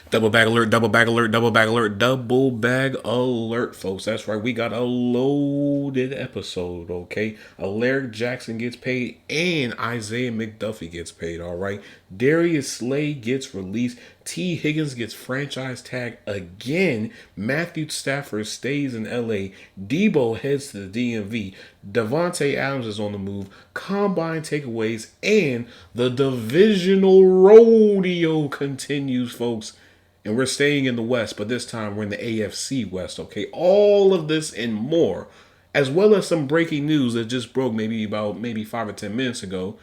Double bag alert, double bag alert, double bag alert, double bag alert, folks. That's right. We got a loaded episode, okay? Alaric Jackson gets paid and Isaiah McDuffie gets paid, all right? Darius Slay gets released. T. Higgins gets franchise tag again. Matthew Stafford stays in LA. Deebo heads to the DMV. Davante Adams is on the move. Combine takeaways and the divisional rodeo continues, folks. And we're staying in the West, but this time we're in the AFC West, okay? All of this and more, as well as some breaking news that just broke maybe 5 or 10 minutes ago,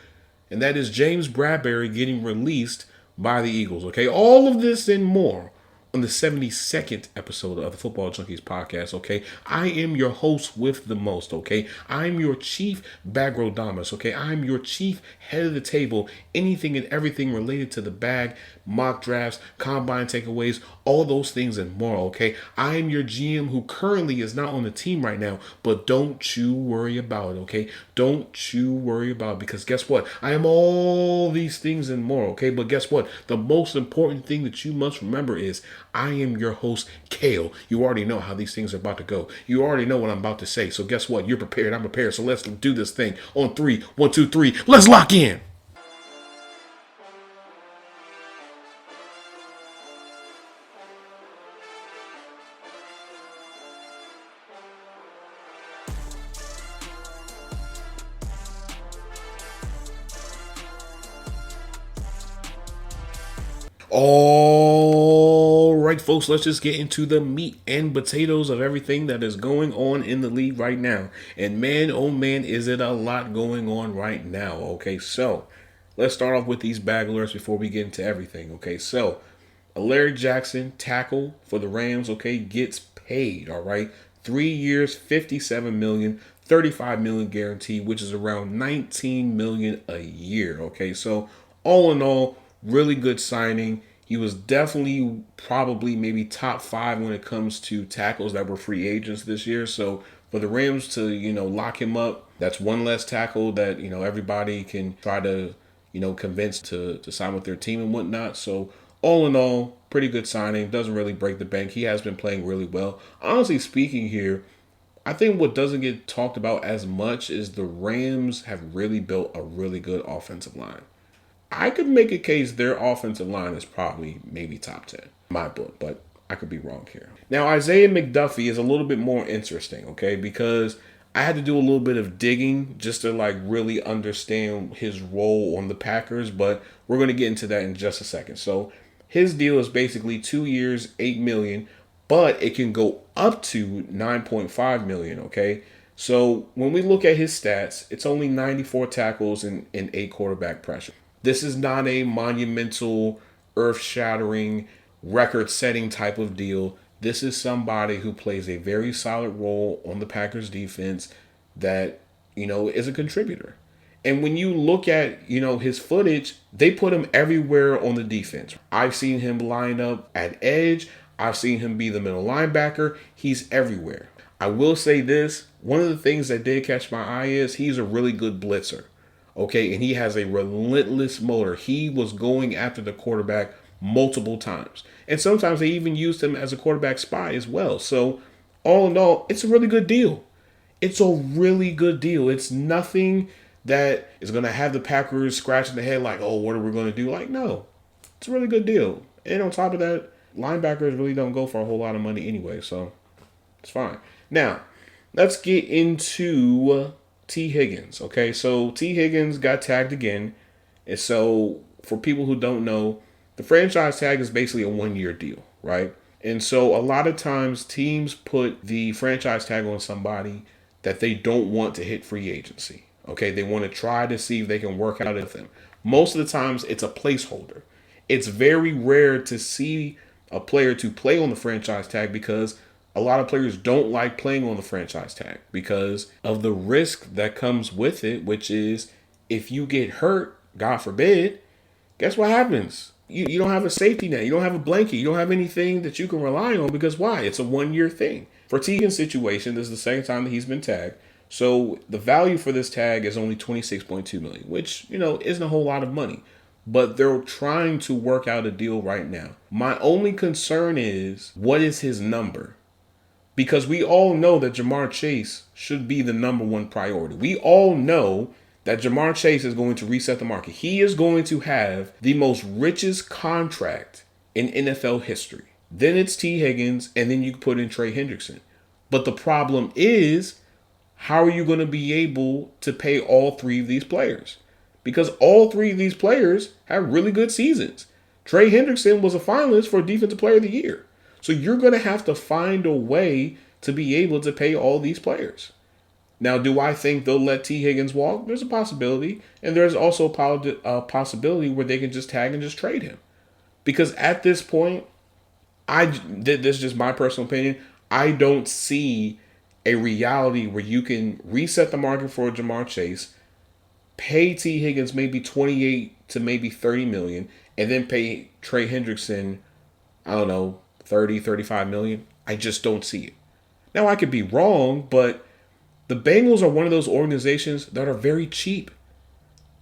and that is James Bradberry getting released by the Eagles, okay? All of this and more on the 72nd episode of the Football Junkies podcast, okay? I am your host with the most, okay? I'm your chief bagrodamus, okay? I'm your chief head of the table, anything and everything related to the bag, mock drafts, combine takeaways, all those things and more, okay? I am your GM who currently is not on the team right now, but don't you worry about it, okay? Don't you worry about it, because guess what? I am all these things and more, okay? But guess what? The most important thing that you must remember is I am your host, Kale. You already know how these things are about to go. You already know what I'm about to say. So guess what? You're prepared. I'm prepared. So let's do this thing on 3. 1, 2, 3. Let's lock in. All right, folks, let's just get into the meat and potatoes of everything that is going on in the league right now. And man, oh man, is it a lot going on right now. Okay, so let's start off with these bag alerts before we get into everything. Okay, so Alaric Jackson, tackle for the Rams, okay, gets paid, all right? 3 years, $57 million, $35 million guaranteed, which is around $19 million a year, okay? So all in all, really good signing. He was definitely probably maybe top 5 when it comes to tackles that were free agents this year. So for the Rams to, lock him up, that's one less tackle that, everybody can try to, convince to sign with their team and whatnot. So all in all, pretty good signing. Doesn't really break the bank. He has been playing really well. Honestly speaking here, I think what doesn't get talked about as much is the Rams have really built a really good offensive line. I could make a case their offensive line is probably maybe top 10 in my book, but I could be wrong here. Now, Isaiah McDuffie is a little bit more interesting, okay, because I had to do a little bit of digging just to really understand his role on the Packers, but we're going to get into that in just a second. So his deal is basically 2 years, $8 million, but it can go up to $9.5 million, okay? So when we look at his stats, it's only 94 tackles and 8 quarterback pressure. This is not a monumental, earth-shattering, record-setting type of deal. This is somebody who plays a very solid role on the Packers defense that, is a contributor. And when you look at, his footage, they put him everywhere on the defense. I've seen him line up at edge. I've seen him be the middle linebacker. He's everywhere. I will say this. One of the things that did catch my eye is he's a really good blitzer. Okay, and he has a relentless motor. He was going after the quarterback multiple times. And sometimes they even used him as a quarterback spy as well. So, all in all, it's a really good deal. It's a really good deal. It's nothing that is going to have the Packers scratching their head like, oh, what are we going to do? Like, no. It's a really good deal. And on top of that, linebackers really don't go for a whole lot of money anyway. So, it's fine. Now, let's get into T. Higgins, okay? So T. Higgins got tagged again. And so for people who don't know, the franchise tag is basically a 1-year deal, right? And so a lot of times teams put the franchise tag on somebody that they don't want to hit free agency, okay? They want to try to see if they can work out with them. Most of the times it's a placeholder. It's very rare to see a player to play on the franchise tag because a lot of players don't like playing on the franchise tag because of the risk that comes with it, which is if you get hurt, God forbid, guess what happens? You don't have a safety net. You don't have a blanket. You don't have anything that you can rely on because why? It's a 1-year thing. For Tegan's situation, this is the second time that he's been tagged. So the value for this tag is only $26.2 million, which, isn't a whole lot of money. but they're trying to work out a deal right now. My only concern is, what is his number? Because we all know that Jamar Chase should be the number one priority. We all know that Jamar Chase is going to reset the market. He is going to have the most richest contract in NFL history. Then it's T. Higgins, and then you can put in Trey Hendrickson. But the problem is, how are you going to be able to pay all three of these players? Because all three of these players have really good seasons. Trey Hendrickson was a finalist for Defensive Player of the Year. So you're going to have to find a way to be able to pay all these players. Now, do I think they'll let T. Higgins walk? There's a possibility. And there's also a possibility where they can just tag and just trade him. Because at this point, this is just my personal opinion, I don't see a reality where you can reset the market for Jamar Chase, pay T. Higgins maybe 28 to maybe 30 million, and then pay Trey Hendrickson, I don't know, 30, 35 million. I just don't see it. Now, I could be wrong, but the Bengals are one of those organizations that are very cheap.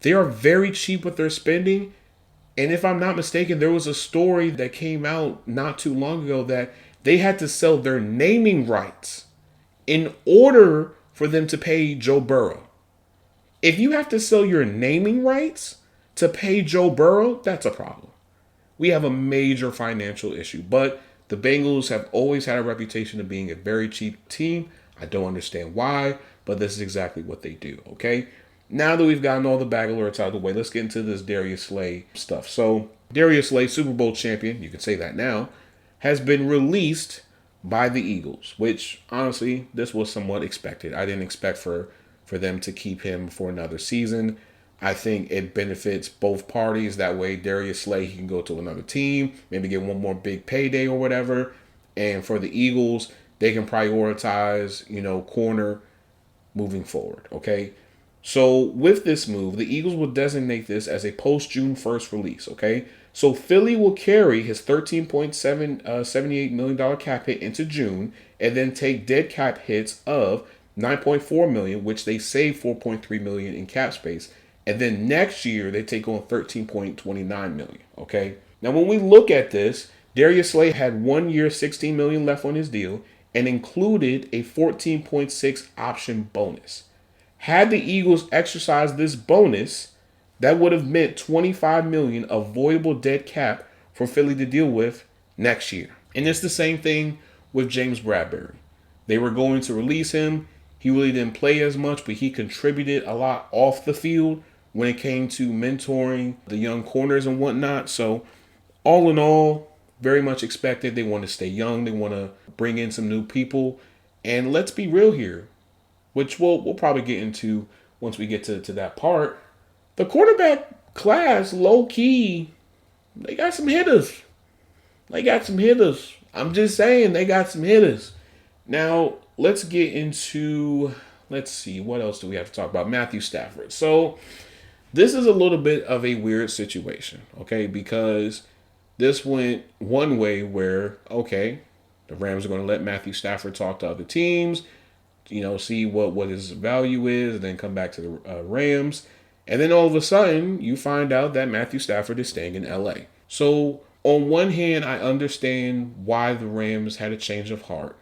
They are very cheap with their spending. And if I'm not mistaken, there was a story that came out not too long ago that they had to sell their naming rights in order for them to pay Joe Burrow. If you have to sell your naming rights to pay Joe Burrow, that's a problem. We have a major financial issue. But the Bengals have always had a reputation of being a very cheap team. I don't understand why, but this is exactly what they do, okay? Now that we've gotten all the bag alerts out of the way, let's get into this Darius Slay stuff. So, Darius Slay, Super Bowl champion, you can say that now, has been released by the Eagles, which, honestly, this was somewhat expected. I didn't expect for them to keep him for another season. I think it benefits both parties. That way, Darius Slay, he can go to another team, maybe get one more big payday or whatever. And for the Eagles, they can prioritize, corner moving forward, okay? So with this move, the Eagles will designate this as a post-June 1st release, okay? So Philly will carry his $13.78 million cap hit into June and then take dead cap hits of $9.4 million, which they save $4.3 million in cap space. And then next year, they take on $13.29 million, okay? Now, when we look at this, Darius Slay had 1 year, $16 million left on his deal and included a 14.6 option bonus. Had the Eagles exercised this bonus, that would have meant $25 million of voidable dead cap for Philly to deal with next year. And it's the same thing with James Bradberry. They were going to release him. He really didn't play as much, but he contributed a lot off the field when it came to mentoring the young corners and whatnot. So all in all, very much expected. They want to stay young. They want to bring in some new people. And let's be real here, which we'll probably get into once we get to that part. The quarterback class, low-key, they got some hitters. I'm just saying, they got some hitters. Now, let's get into, let's see, what else do we have to talk about? Matthew Stafford. So, this is a little bit of a weird situation, okay? Because this went one way where, okay, the Rams are going to let Matthew Stafford talk to other teams, see what his value is, and then come back to the Rams. And then all of a sudden, you find out that Matthew Stafford is staying in LA. So, on one hand, I understand why the Rams had a change of heart.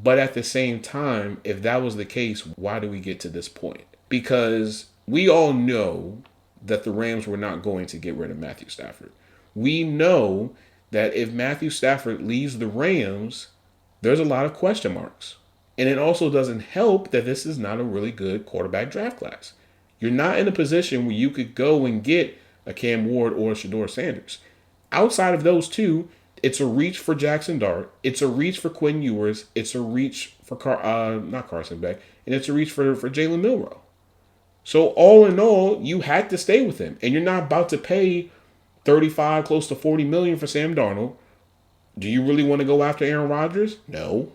But at the same time, if that was the case, why do we get to this point? Because we all know that the Rams were not going to get rid of Matthew Stafford. We know that if Matthew Stafford leaves the Rams, there's a lot of question marks. And it also doesn't help that this is not a really good quarterback draft class. You're not in a position where you could go and get a Cam Ward or a Shedeur Sanders. Outside of those two, it's a reach for Jackson Dart. It's a reach for Quinn Ewers. It's a reach for not Carson Beck. And it's a reach for Jalen Milroe. So all in all, you had to stay with him. And you're not about to pay 35, close to 40 million for Sam Darnold. Do you really want to go after Aaron Rodgers? No.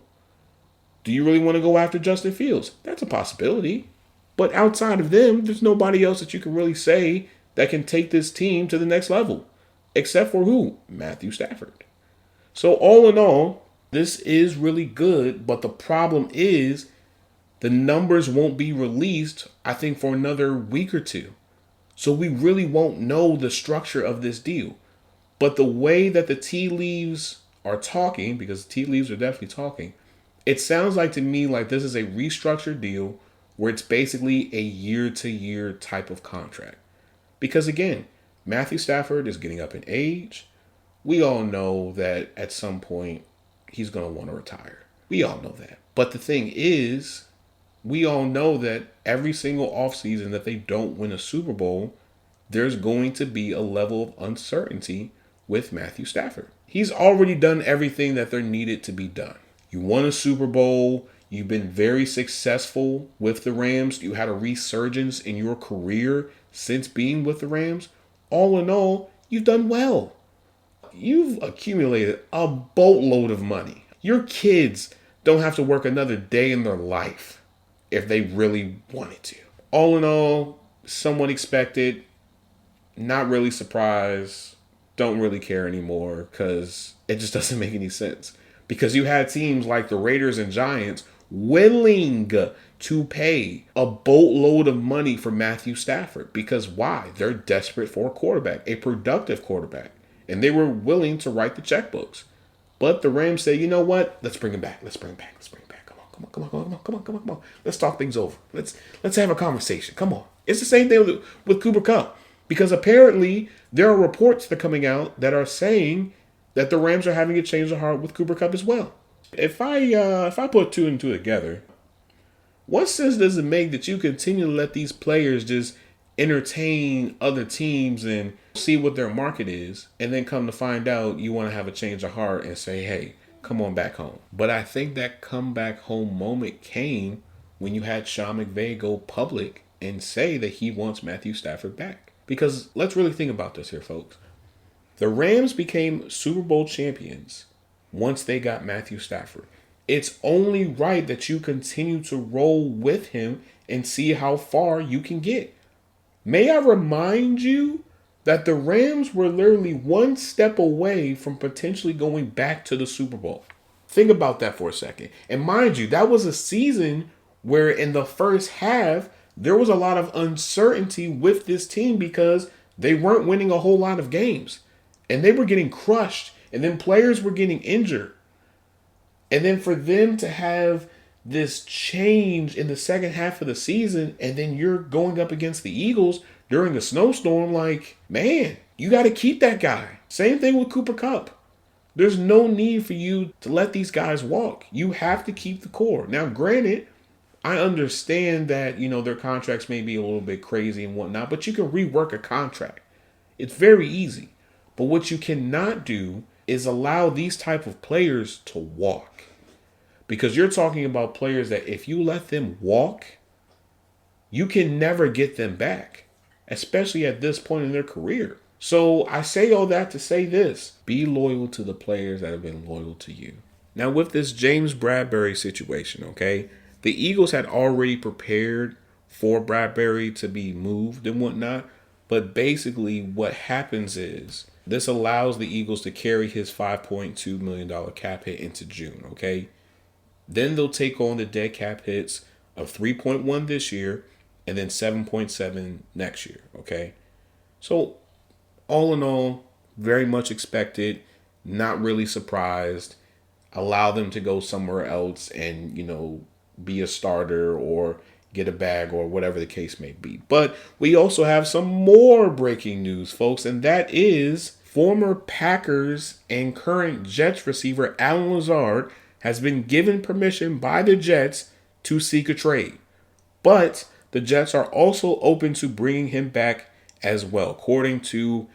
Do you really want to go after Justin Fields? That's a possibility. But outside of them, there's nobody else that you can really say that can take this team to the next level. Except for who? Matthew Stafford. So all in all, this is really good, but the problem is the numbers won't be released, I think, for another week or two. So we really won't know the structure of this deal. But the way that the tea leaves are talking, because the tea leaves are definitely talking, it sounds like to me like this is a restructured deal where it's basically a year-to-year type of contract. Because again, Matthew Stafford is getting up in age. We all know that at some point he's going to want to retire. We all know that. But the thing is, we all know that every single offseason that they don't win a Super Bowl, there's going to be a level of uncertainty with Matthew Stafford. He's already done everything that there needed to be done. You won a Super Bowl. You've been very successful with the Rams. You had a resurgence in your career since being with the Rams. All in all, you've done well. You've accumulated a boatload of money. Your kids don't have to work another day in their life if they really wanted to. All in all, somewhat expected. Not really surprised. Don't really care anymore because it just doesn't make any sense. Because you had teams like the Raiders and Giants willing to pay a boatload of money for Matthew Stafford. Because why? They're desperate for a quarterback, a productive quarterback. And they were willing to write the checkbooks. But the Rams say, you know what? Let's bring him back. Let's bring him back. Let's bring him back. Come on. Let's talk things over. Let's have a conversation. Come on. It's the same thing with Cooper Kupp. Because apparently there are reports that are coming out that are saying that the Rams are having a change of heart with Cooper Kupp as well. If I put two and two together, what sense does it make that you continue to let these players just entertain other teams and see what their market is, and then come to find out you want to have a change of heart and say, hey, come on back home? But I think that come back home moment came when you had Sean McVay go public and say that he wants Matthew Stafford back. Because let's really think about this here, folks. The Rams became Super Bowl champions once they got Matthew Stafford. It's only right that you continue to roll with him and see how far you can get. May I remind you that the Rams were literally one step away from potentially going back to the Super Bowl. Think about that for a second. And mind you, that was a season where in the first half, there was a lot of uncertainty with this team because they weren't winning a whole lot of games. And they were getting crushed. And then players were getting injured. And then for them to have this change in the second half of the season, and then you're going up against the Eagles during a snowstorm, like, man, you got to keep that guy. Same thing with Cooper Kupp. There's no need for you to let these guys walk. You have to keep the core. Now, granted, I understand that, their contracts may be a little bit crazy and whatnot, but you can rework a contract. It's very easy. But what you cannot do is allow these type of players to walk. Because you're talking about players that if you let them walk, you can never get them back, especially at this point in their career. So I say all that to say this: be loyal to the players that have been loyal to you. Now with this James Bradberry situation, okay, the Eagles had already prepared for Bradberry to be moved and whatnot. But basically what happens is this allows the Eagles to carry his $5.2 million cap hit into June, okay? Then they'll take on the dead cap hits of 3.1 this year and then 7.7 next year, okay? So all in all, very much expected, not really surprised. Allow them to go somewhere else and, be a starter or get a bag or whatever the case may be. But we also have some more breaking news, folks, and that is former Packers and current Jets receiver Allen Lazard has been given permission by the Jets to seek a trade. But the Jets are also open to bringing him back as well, according to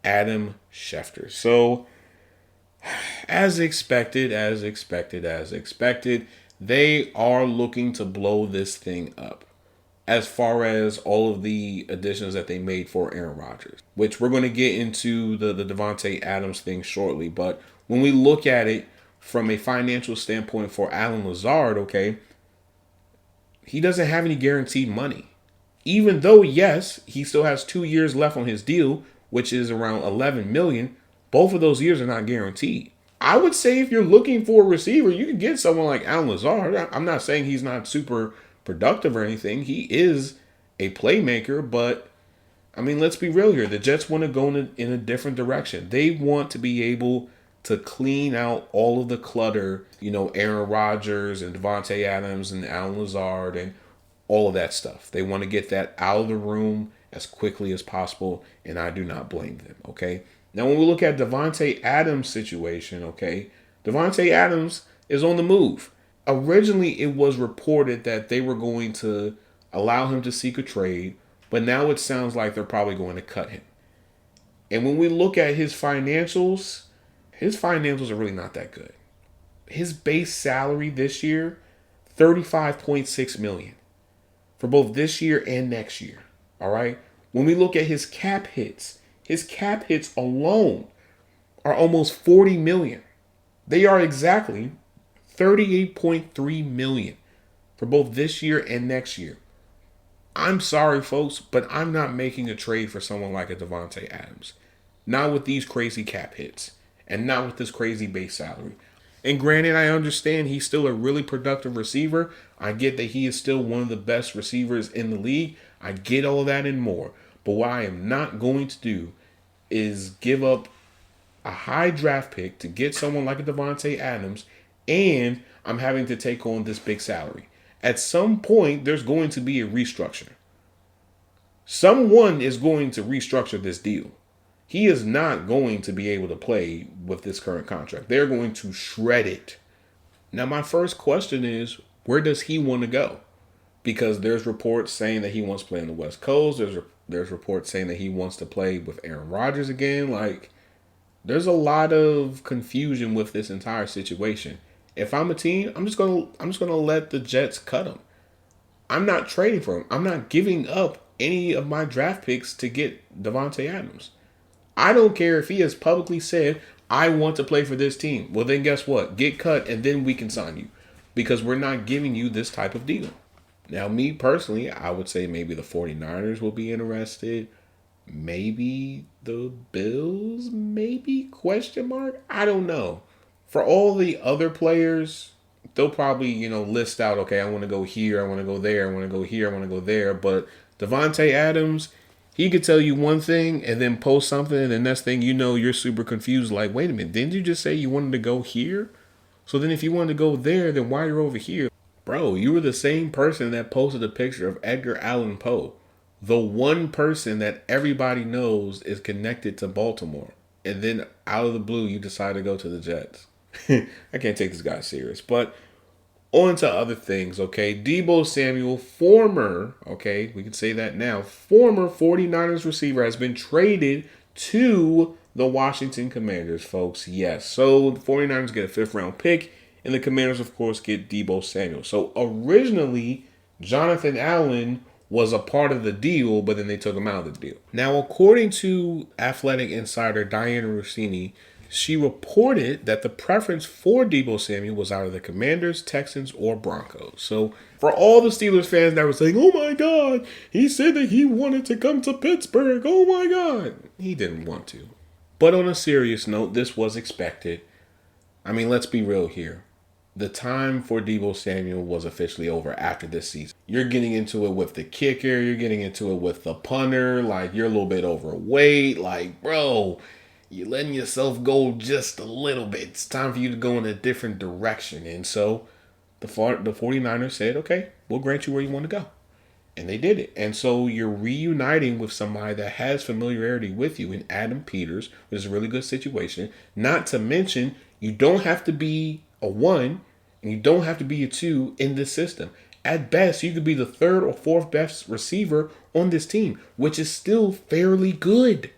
Adam Schefter. So, as expected, they are looking to blow this thing up as far as all of the additions that they made for Aaron Rodgers, which we're going to get into the Davante Adams thing shortly. But when we look at it from a financial standpoint for Allen Lazard, okay, he doesn't have any guaranteed money. Even though, yes, he still has 2 years left on his deal, which is around $11 million, both of those years are not guaranteed. I would say if you're looking for a receiver, you can get someone like Allen Lazard. I'm not saying he's not super productive or anything. He is a playmaker, but I mean, let's be real here. The Jets want to go in a different direction. They want to be able to clean out all of the clutter, Aaron Rodgers and Davante Adams and Allen Lazard and all of that stuff. They want to get that out of the room as quickly as possible, and I do not blame them, okay? Now, when we look at Davante Adams' situation, okay, Davante Adams is on the move. Originally, it was reported that they were going to allow him to seek a trade, but now it sounds like they're probably going to cut him. And when we look at his financials are really not that good. His base salary this year, $35.6 million for both this year and next year. All right. When we look at his cap hits alone are almost $40 million. They are exactly $38.3 million for both this year and next year. I'm sorry, folks, but I'm not making a trade for someone like a Davante Adams. Not with these crazy cap hits and not with this crazy base salary. And granted, I understand he's still a really productive receiver. I get that he is still one of the best receivers in the league. I get all that and more. But what I am not going to do is give up a high draft pick to get someone like a Davante Adams, and I'm having to take on this big salary. At some point, there's going to be a restructure. Someone is going to restructure this deal. He is not going to be able to play with this current contract. They're going to shred it. Now, my first question is, where does he want to go? Because there's reports saying that he wants to play on the West Coast. There's reports saying that he wants to play with Aaron Rodgers again. Like, there's a lot of confusion with this entire situation. If I'm a team, I'm just gonna let the Jets cut him. I'm not trading for him. I'm not giving up any of my draft picks to get Davante Adams. I don't care if he has publicly said, I want to play for this team. Well, then guess what? Get cut and then we can sign you. Because we're not giving you this type of deal. Now, me personally, I would say maybe the 49ers will be interested. Maybe the Bills, maybe, question mark? I don't know. For all the other players, they'll probably, list out, okay, I want to go here, I want to go there, I want to go here, I want to go there. But Davante Adams, he could tell you one thing and then post something, and the next thing you know, you're super confused. Like, wait a minute, didn't you just say you wanted to go here? So then if you wanted to go there, then why are you over here? Bro, you were the same person that posted a picture of Edgar Allan Poe. The one person that everybody knows is connected to Baltimore. And then out of the blue, you decide to go to the Jets. I can't take this guy serious. But on to other things, okay? Deebo Samuel, we can say that now, former 49ers receiver has been traded to the Washington Commanders, folks. Yes. So the 49ers get a 5th round pick, and the Commanders, of course, get Deebo Samuel. So originally, Jonathan Allen was a part of the deal, but then they took him out of the deal. Now, according to Athletic Insider Diana Rossini, she reported that the preference for Deebo Samuel was either the Commanders, Texans, or Broncos. So for all the Steelers fans that were saying, oh my God, he said that he wanted to come to Pittsburgh. Oh my God. He didn't want to. But on a serious note, this was expected. I mean, let's be real here. The time for Deebo Samuel was officially over after this season. You're getting into it with the kicker. You're getting into it with the punter. Like, you're a little bit overweight. Like, bro, you're letting yourself go just a little bit. It's time for you to go in a different direction. And so the 49ers said, okay, we'll grant you where you want to go. And they did it. And so you're reuniting with somebody that has familiarity with you in Adam Peters, which is a really good situation. Not to mention, you don't have to be a 1 and you don't have to be a 2 in this system. At best, you could be the 3rd or 4th best receiver on this team, which is still fairly good.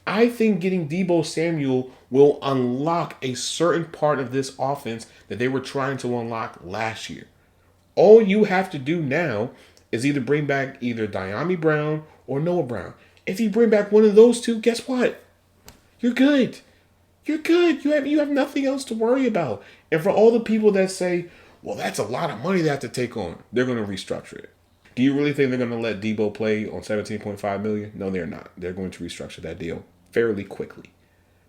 I think getting Deebo Samuel will unlock a certain part of this offense that they were trying to unlock last year. All you have to do now is either bring back either Diami Brown or Noah Brown. If you bring back one of those two, guess what? You're good. You're good. You have nothing else to worry about. And for all the people that say, well, that's a lot of money they have to take on, they're going to restructure it. Do you really think they're going to let Deebo play on $17.5 million? No, they're not. They're going to restructure that deal fairly quickly.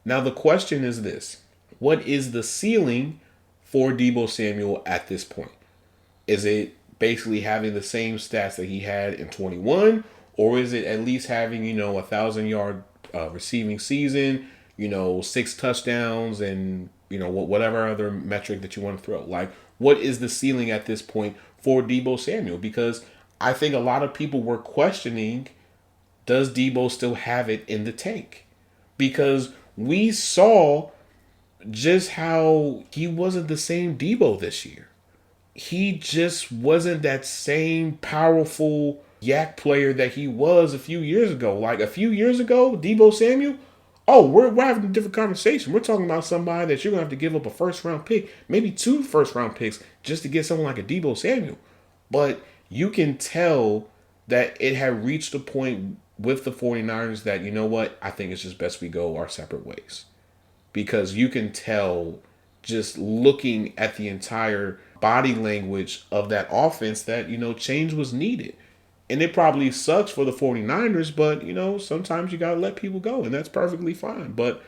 Now, the question is this. What is the ceiling for Deebo Samuel at this point? Is it basically having the same stats that he had in 21? Or is it at least having, 1,000-yard receiving season, 6 touchdowns and, whatever other metric that you want to throw? Like, what is the ceiling at this point for Deebo Samuel? Because I think a lot of people were questioning, does Deebo still have it in the tank? Because we saw just how he wasn't the same Deebo this year. He just wasn't that same powerful yak player that he was a few years ago. Like a few years ago, Deebo Samuel, oh, we're having a different conversation. We're talking about somebody that you're going to have to give up a first-round pick, maybe 2 first-round picks just to get someone like a Deebo Samuel. But you can tell that it had reached a point with the 49ers that, you know what, I think it's just best we go our separate ways. Because you can tell just looking at the entire body language of that offense that, change was needed. And it probably sucks for the 49ers, but, sometimes you got to let people go, and that's perfectly fine. But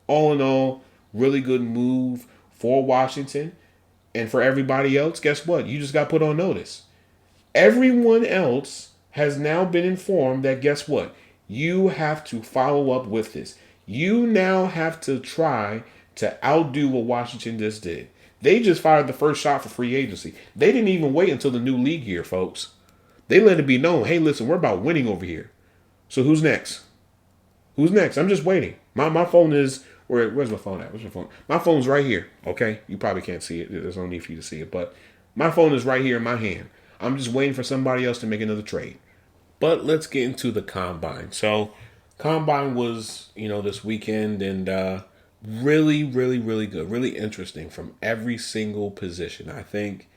all in all, really good move for Washington. And for everybody else, guess what? You just got put on notice. Everyone else has now been informed that, guess what? You have to follow up with this. You now have to try to outdo what Washington just did. They just fired the first shot for free agency. They didn't even wait until the new league year, folks. They let it be known, hey, listen, we're about winning over here. So who's next? Who's next? I'm just waiting. My phone is, where's my phone at? Where's my phone? My phone's right here, okay? You probably can't see it. There's no need for you to see it. But my phone is right here in my hand. I'm just waiting for somebody else to make another trade. But let's get into the Combine. So Combine was, this weekend, and really, really, really good. Really interesting from every single position. I think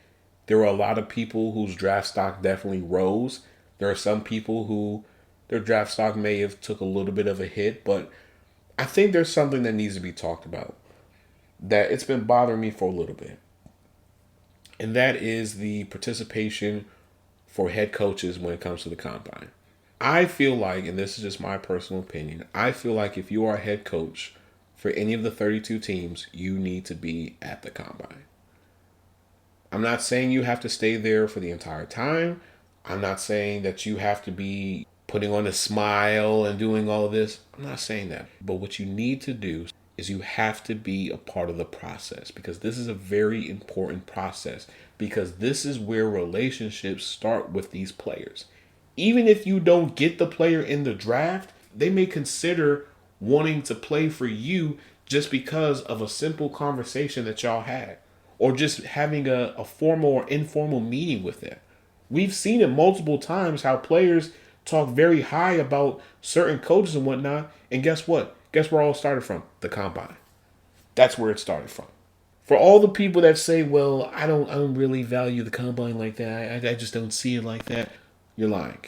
there were a lot of people whose draft stock definitely rose. There are some people who their draft stock may have took a little bit of a hit, but I think there's something that needs to be talked about that it's been bothering me for a little bit. And that is the participation for head coaches when it comes to the Combine. I feel like, and this is just my personal opinion, I feel like if you are a head coach for any of the 32 teams, you need to be at the Combine. I'm not saying you have to stay there for the entire time. I'm not saying that you have to be putting on a smile and doing all of this. I'm not saying that. But what you need to do is you have to be a part of the process, because this is a very important process, because this is where relationships start with these players. Even if you don't get the player in the draft, they may consider wanting to play for you just because of a simple conversation that y'all had, or just having a formal or informal meeting with them. We've seen it multiple times how players talk very high about certain coaches and whatnot, and guess what? Guess where it all started from? The Combine. That's where it started from. For all the people that say, well, I don't really value the Combine like that, I just don't see it like that, you're lying,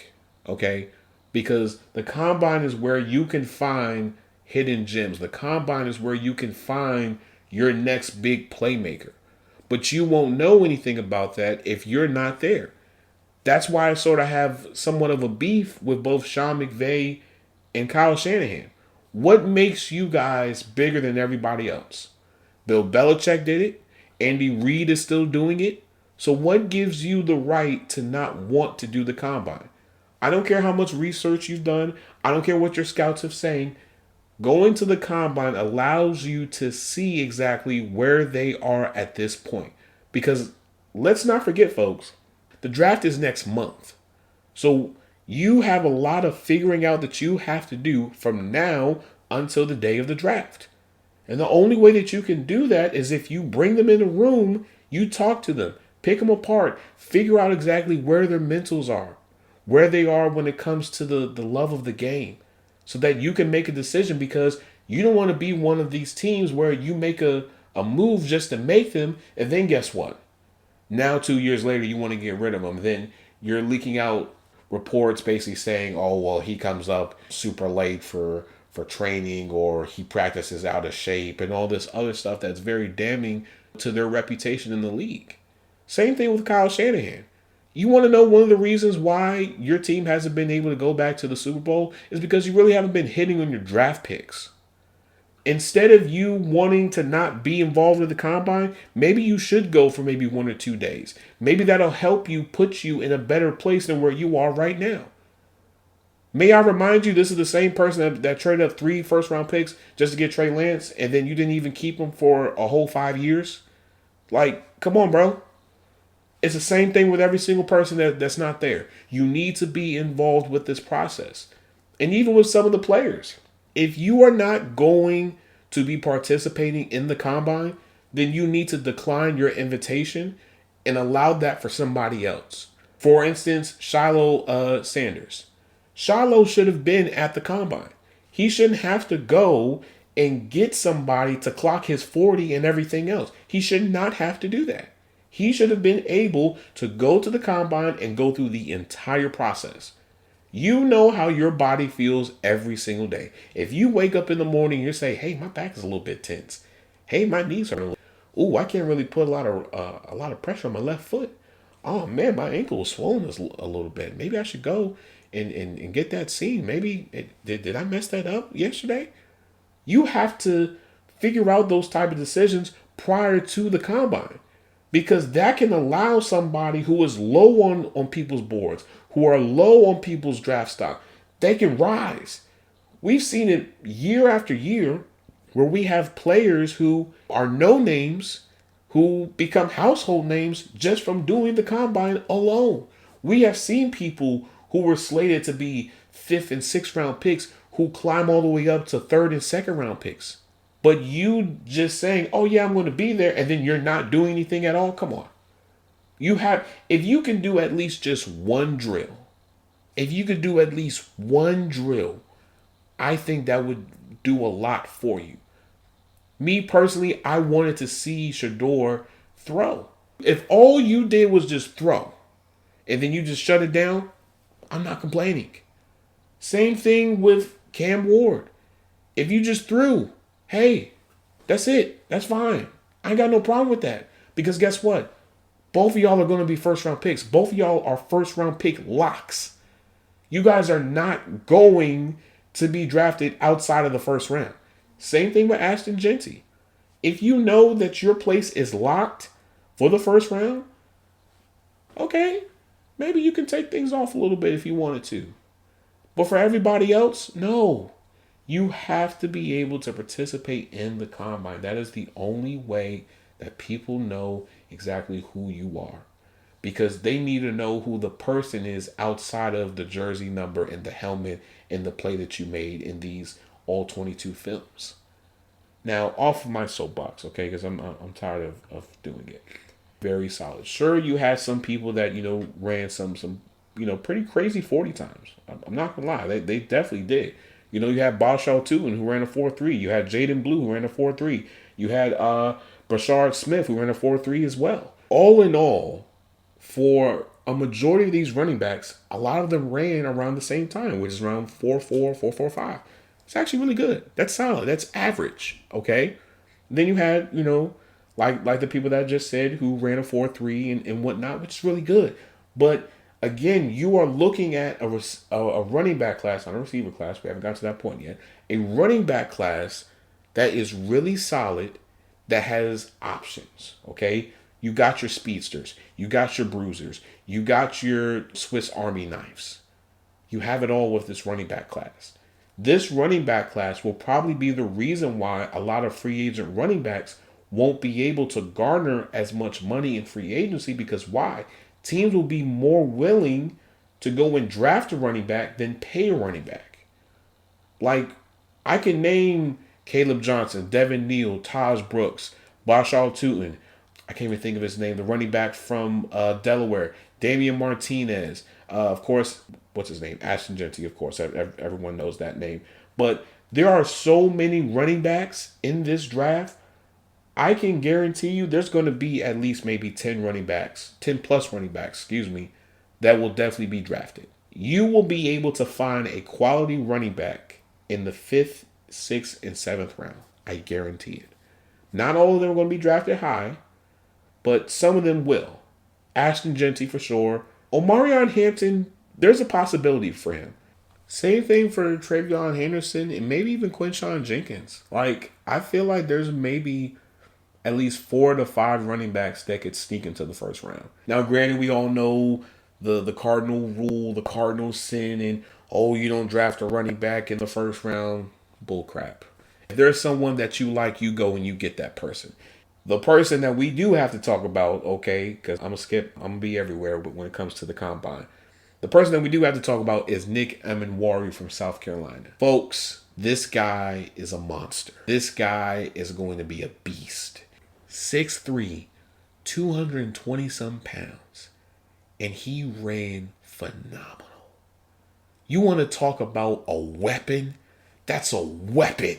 okay? Because the Combine is where you can find hidden gems. The Combine is where you can find your next big playmaker. But you won't know anything about that if you're not there. That's why I sort of have somewhat of a beef with both Sean McVay and Kyle Shanahan. What makes you guys bigger than everybody else? Bill Belichick did it. Andy Reid is still doing it. So what gives you the right to not want to do the Combine? I don't care how much research you've done. I don't care what your scouts have saying. Going to the Combine allows you to see exactly where they are at this point. Because let's not forget, folks, the draft is next month. So you have a lot of figuring out that you have to do from now until the day of the draft. And the only way that you can do that is if you bring them in a room, you talk to them, pick them apart, figure out exactly where their mentals are, where they are when it comes to the love of the game, so that you can make a decision, because you don't want to be one of these teams where you make a move just to make them, and then guess what? Now 2 years later, you want to get rid of them. Then you're leaking out reports basically saying, oh, well, he comes up super late for training, or he practices out of shape, and all this other stuff that's very damning to their reputation in the league. Same thing with Kyle Shanahan. You want to know one of the reasons why your team hasn't been able to go back to the Super Bowl is because you really haven't been hitting on your draft picks. Instead of you wanting to not be involved in the Combine, maybe you should go for maybe 1 or 2 days. Maybe that'll help you put you in a better place than where you are right now. May I remind you, this is the same person that traded up 3 first-round picks just to get Trey Lance, and then you didn't even keep him for a whole 5 years? Like, come on, bro. It's the same thing with every single person that's not there. You need to be involved with this process. And even with some of the players. If you are not going to be participating in the combine, then you need to decline your invitation and allow that for somebody else. For instance, Shiloh Sanders. Shiloh should have been at the combine. He shouldn't have to go and get somebody to clock his 40 and everything else. He should not have to do that. He should have been able to go to the combine and go through the entire process. You know how your body feels every single day. If you wake up in the morning and you say, hey, my back is a little bit tense. Hey, my knees are, ooh, I can't really put a lot of pressure on my left foot. Oh man, my ankle is swollen a little bit. Maybe I should go and get that seen. Maybe did I mess that up yesterday? You have to figure out those type of decisions prior to the combine, because that can allow somebody who is low on people's boards, who are low on people's draft stock, they can rise. We've seen it year after year where we have players who are no names who become household names just from doing the combine alone. We have seen people who were slated to be 5th and 6th round picks who climb all the way up to 3rd and 2nd round picks. But you just saying, oh yeah, I'm going to be there, and then you're not doing anything at all? Come on. If you can do at least just one drill, I think that would do a lot for you. Me personally, I wanted to see Shedeur throw. If all you did was just throw, and then you just shut it down, I'm not complaining. Same thing with Cam Ward. If you just threw, hey, that's it. That's fine. I ain't got no problem with that. Because guess what? Both of y'all are going to be first-round picks. Both of y'all are first-round pick locks. You guys are not going to be drafted outside of the first round. Same thing with Ashton Jeanty. If you know that your place is locked for the first round, okay, maybe you can take things off a little bit if you wanted to. But for everybody else, no. You have to be able to participate in the combine. That is the only way that people know exactly who you are. Because they need to know who the person is outside of the jersey number and the helmet and the play that you made in these all 22 films. Now, off of my soapbox, okay, because I'm tired of doing it. Very solid. Sure, you had some people that, ran some pretty crazy 40 times. I'm not going to lie. They definitely did. You had Bashaw Tootin, who ran a 4.3. You had Jaden Blue, who ran a 4.3. You had Brashard Smith, who ran a 4.3 as well. All in all, for a majority of these running backs, a lot of them ran around the same time, which is around 4.4, 4.45. It's actually really good. That's solid. That's average, okay? Then you had, like the people that I just said who ran a 4.3 and whatnot, which is really good. But again, you are looking at a running back class, not a receiver class. We haven't got to that point yet. A running back class that is really solid, that has options, okay? You got your speedsters. You got your bruisers. You got your Swiss Army knives. You have it all with this running back class. This running back class will probably be the reason why a lot of free agent running backs won't be able to garner as much money in free agency, because why? Teams will be more willing to go and draft a running back than pay a running back. Like, I can name Caleb Johnson, Devin Neal, Taj Brooks, Bashaw Tootin. I can't even think of his name. The running back from Delaware, Damian Martinez. Of course, what's his name? Ashton Jeanty, of course. Everyone knows that name. But there are so many running backs in this draft. I can guarantee you there's going to be at least maybe 10 plus running backs, that will definitely be drafted. You will be able to find a quality running back in the 5th, 6th, and 7th round. I guarantee it. Not all of them are going to be drafted high, but some of them will. Ashton Jeanty for sure. Omarion Hampton, there's a possibility for him. Same thing for Travion Henderson and maybe even Quinshawn Jenkins. Like, I feel like there's maybe at least 4 to 5 running backs that could sneak into the first round. Now, granted, we all know the cardinal rule, the cardinal sin, and Oh, you don't draft a running back in the first round. Bullcrap. If there's someone that you like, you go and you get that person. The person that we do have to talk about, okay, because I'm gonna be everywhere when it comes to the combine. The person that we do have to talk about is Nick Emenwari from South Carolina. Folks, this guy is a monster. This guy is going to be a beast. 6'3", 220 some pounds. And he ran phenomenal. You want to talk about a weapon? That's a weapon.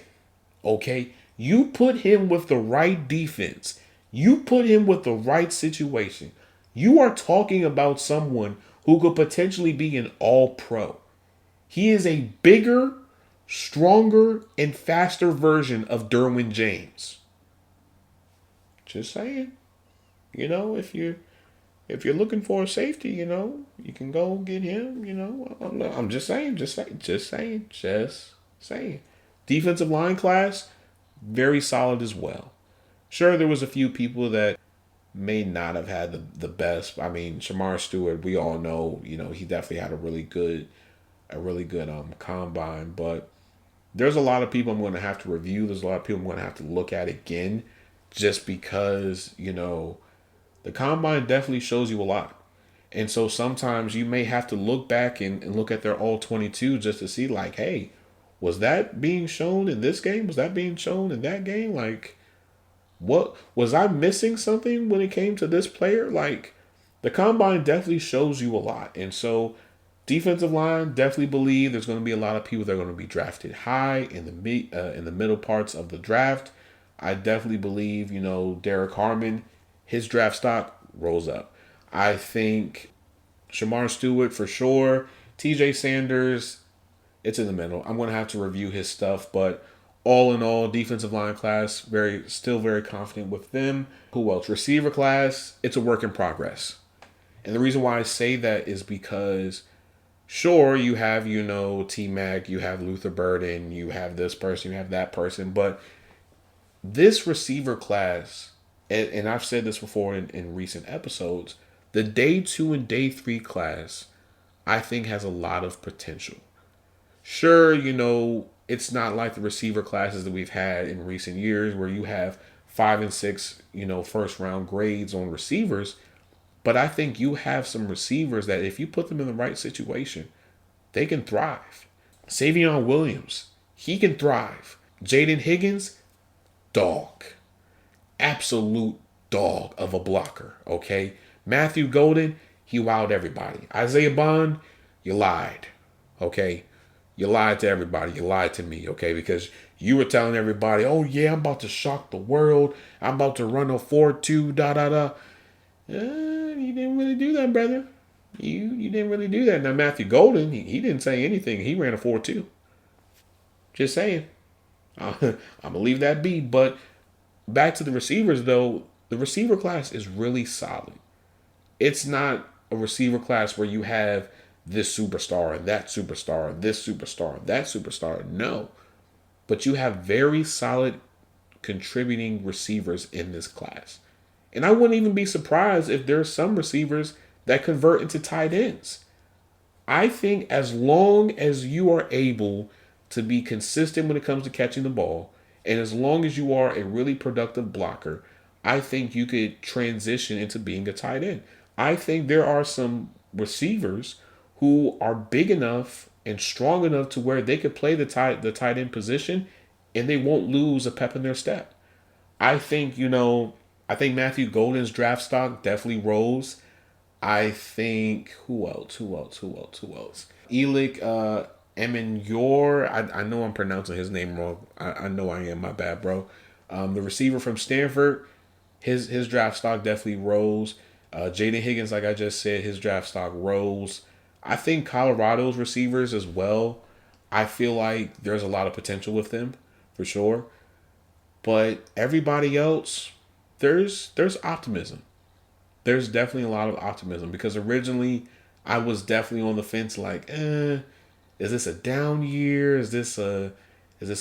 Okay? You put him with the right defense. You put him with the right situation. You are talking about someone who could potentially be an all-pro. He is a bigger, stronger, and faster version of Derwin James. Just saying. You know, if you're looking for a safety, you know, you can go get him, you know. I'm just saying. Defensive line class, very solid as well. Sure, there was a few people that may not have had the best. I mean, Shamar Stewart, we all know, you know, he definitely had a really good combine, but there's a lot of people I'm going to have to review. There's a lot of people I'm going to have to look at again just because, you know, the combine definitely shows you a lot. And so sometimes you may have to look back and look at their all 22 just to see like, hey, was that being shown in this game? Was that being shown in that game? Like, what was I missing something when it came to this player? Like, the combine definitely shows you a lot. And so defensive line, definitely believe there's going to be a lot of people that are going to be drafted high in the middle parts of the draft. I definitely believe, you know, Derek Harmon, his draft stock rolls up. I think Shamar Stewart for sure. TJ Sanders, it's in the middle. I'm going to have to review his stuff, but all in all, defensive line class, still very confident with them. Who else? Receiver class, it's a work in progress. And the reason why I say that is because, sure, you have, you know, T-Mac, you have Luther Burden, you have this person, you have that person, but this receiver class, and I've said this before in recent episodes, the day 2 and day 3 class, I think has a lot of potential. Sure, you know, it's not like the receiver classes that we've had in recent years where you have 5 and 6, you know, first round grades on receivers. But I think you have some receivers that if you put them in the right situation, they can thrive. Savion Williams, he can thrive. Jaden Higgins, dog. Absolute dog of a blocker, okay? Matthew Golden, he wowed everybody. Isaiah Bond, you lied, okay? You lied to everybody. You lied to me, okay? Because you were telling everybody, oh, yeah, I'm about to shock the world. I'm about to run a 4-2, da-da-da. You didn't really do that, brother. You didn't really do that. Now, Matthew Golden, he didn't say anything. He ran a 4-2. Just saying. I'm going to leave that be. But back to the receivers, though, the receiver class is really solid. It's not a receiver class where you have this superstar and that superstar and this superstar and that superstar. No. But you have very solid contributing receivers in this class. And I wouldn't even be surprised if there's some receivers that convert into tight ends. I think as long as you are able to be consistent when it comes to catching the ball, and as long as you are a really productive blocker, I think you could transition into being a tight end. I think there are some receivers who are big enough and strong enough to where they could play the tight end position and they won't lose a pep in their step. I think, you know, Matthew Golden's draft stock definitely rose. I think, who else? Elic Emenyor, I know I'm pronouncing his name wrong. I know I am, my bad, bro. The receiver from Stanford, his draft stock definitely rose. Jaden Higgins, like I just said, his draft stock rose. I think Colorado's receivers as well, I feel like there's a lot of potential with them, for sure. But everybody else, there's optimism. There's definitely a lot of optimism because originally I was definitely on the fence like, is this a down year? Is this a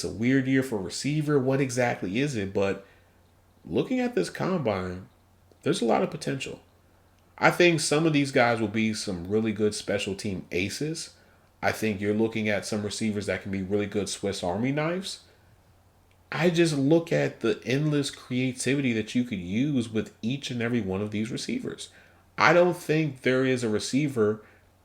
weird year for a receiver? What exactly is it? But looking at this combine, there's a lot of potential. I think some of these guys will be some really good special team aces. I think you're looking at some receivers that can be really good Swiss Army knives. I just look at the endless creativity that you could use with each and every one of these receivers. I don't think there is a receiver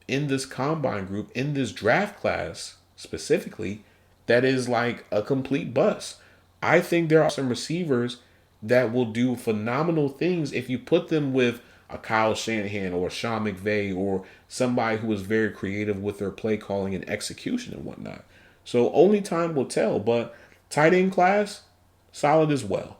in this combine group, in this draft class specifically, that is like a complete bust. I think there are some receivers that will do phenomenal things if you put them with a Kyle Shanahan or a Sean McVay or somebody who is very creative with their play calling and execution and whatnot. So only time will tell, but tight end class, solid as well.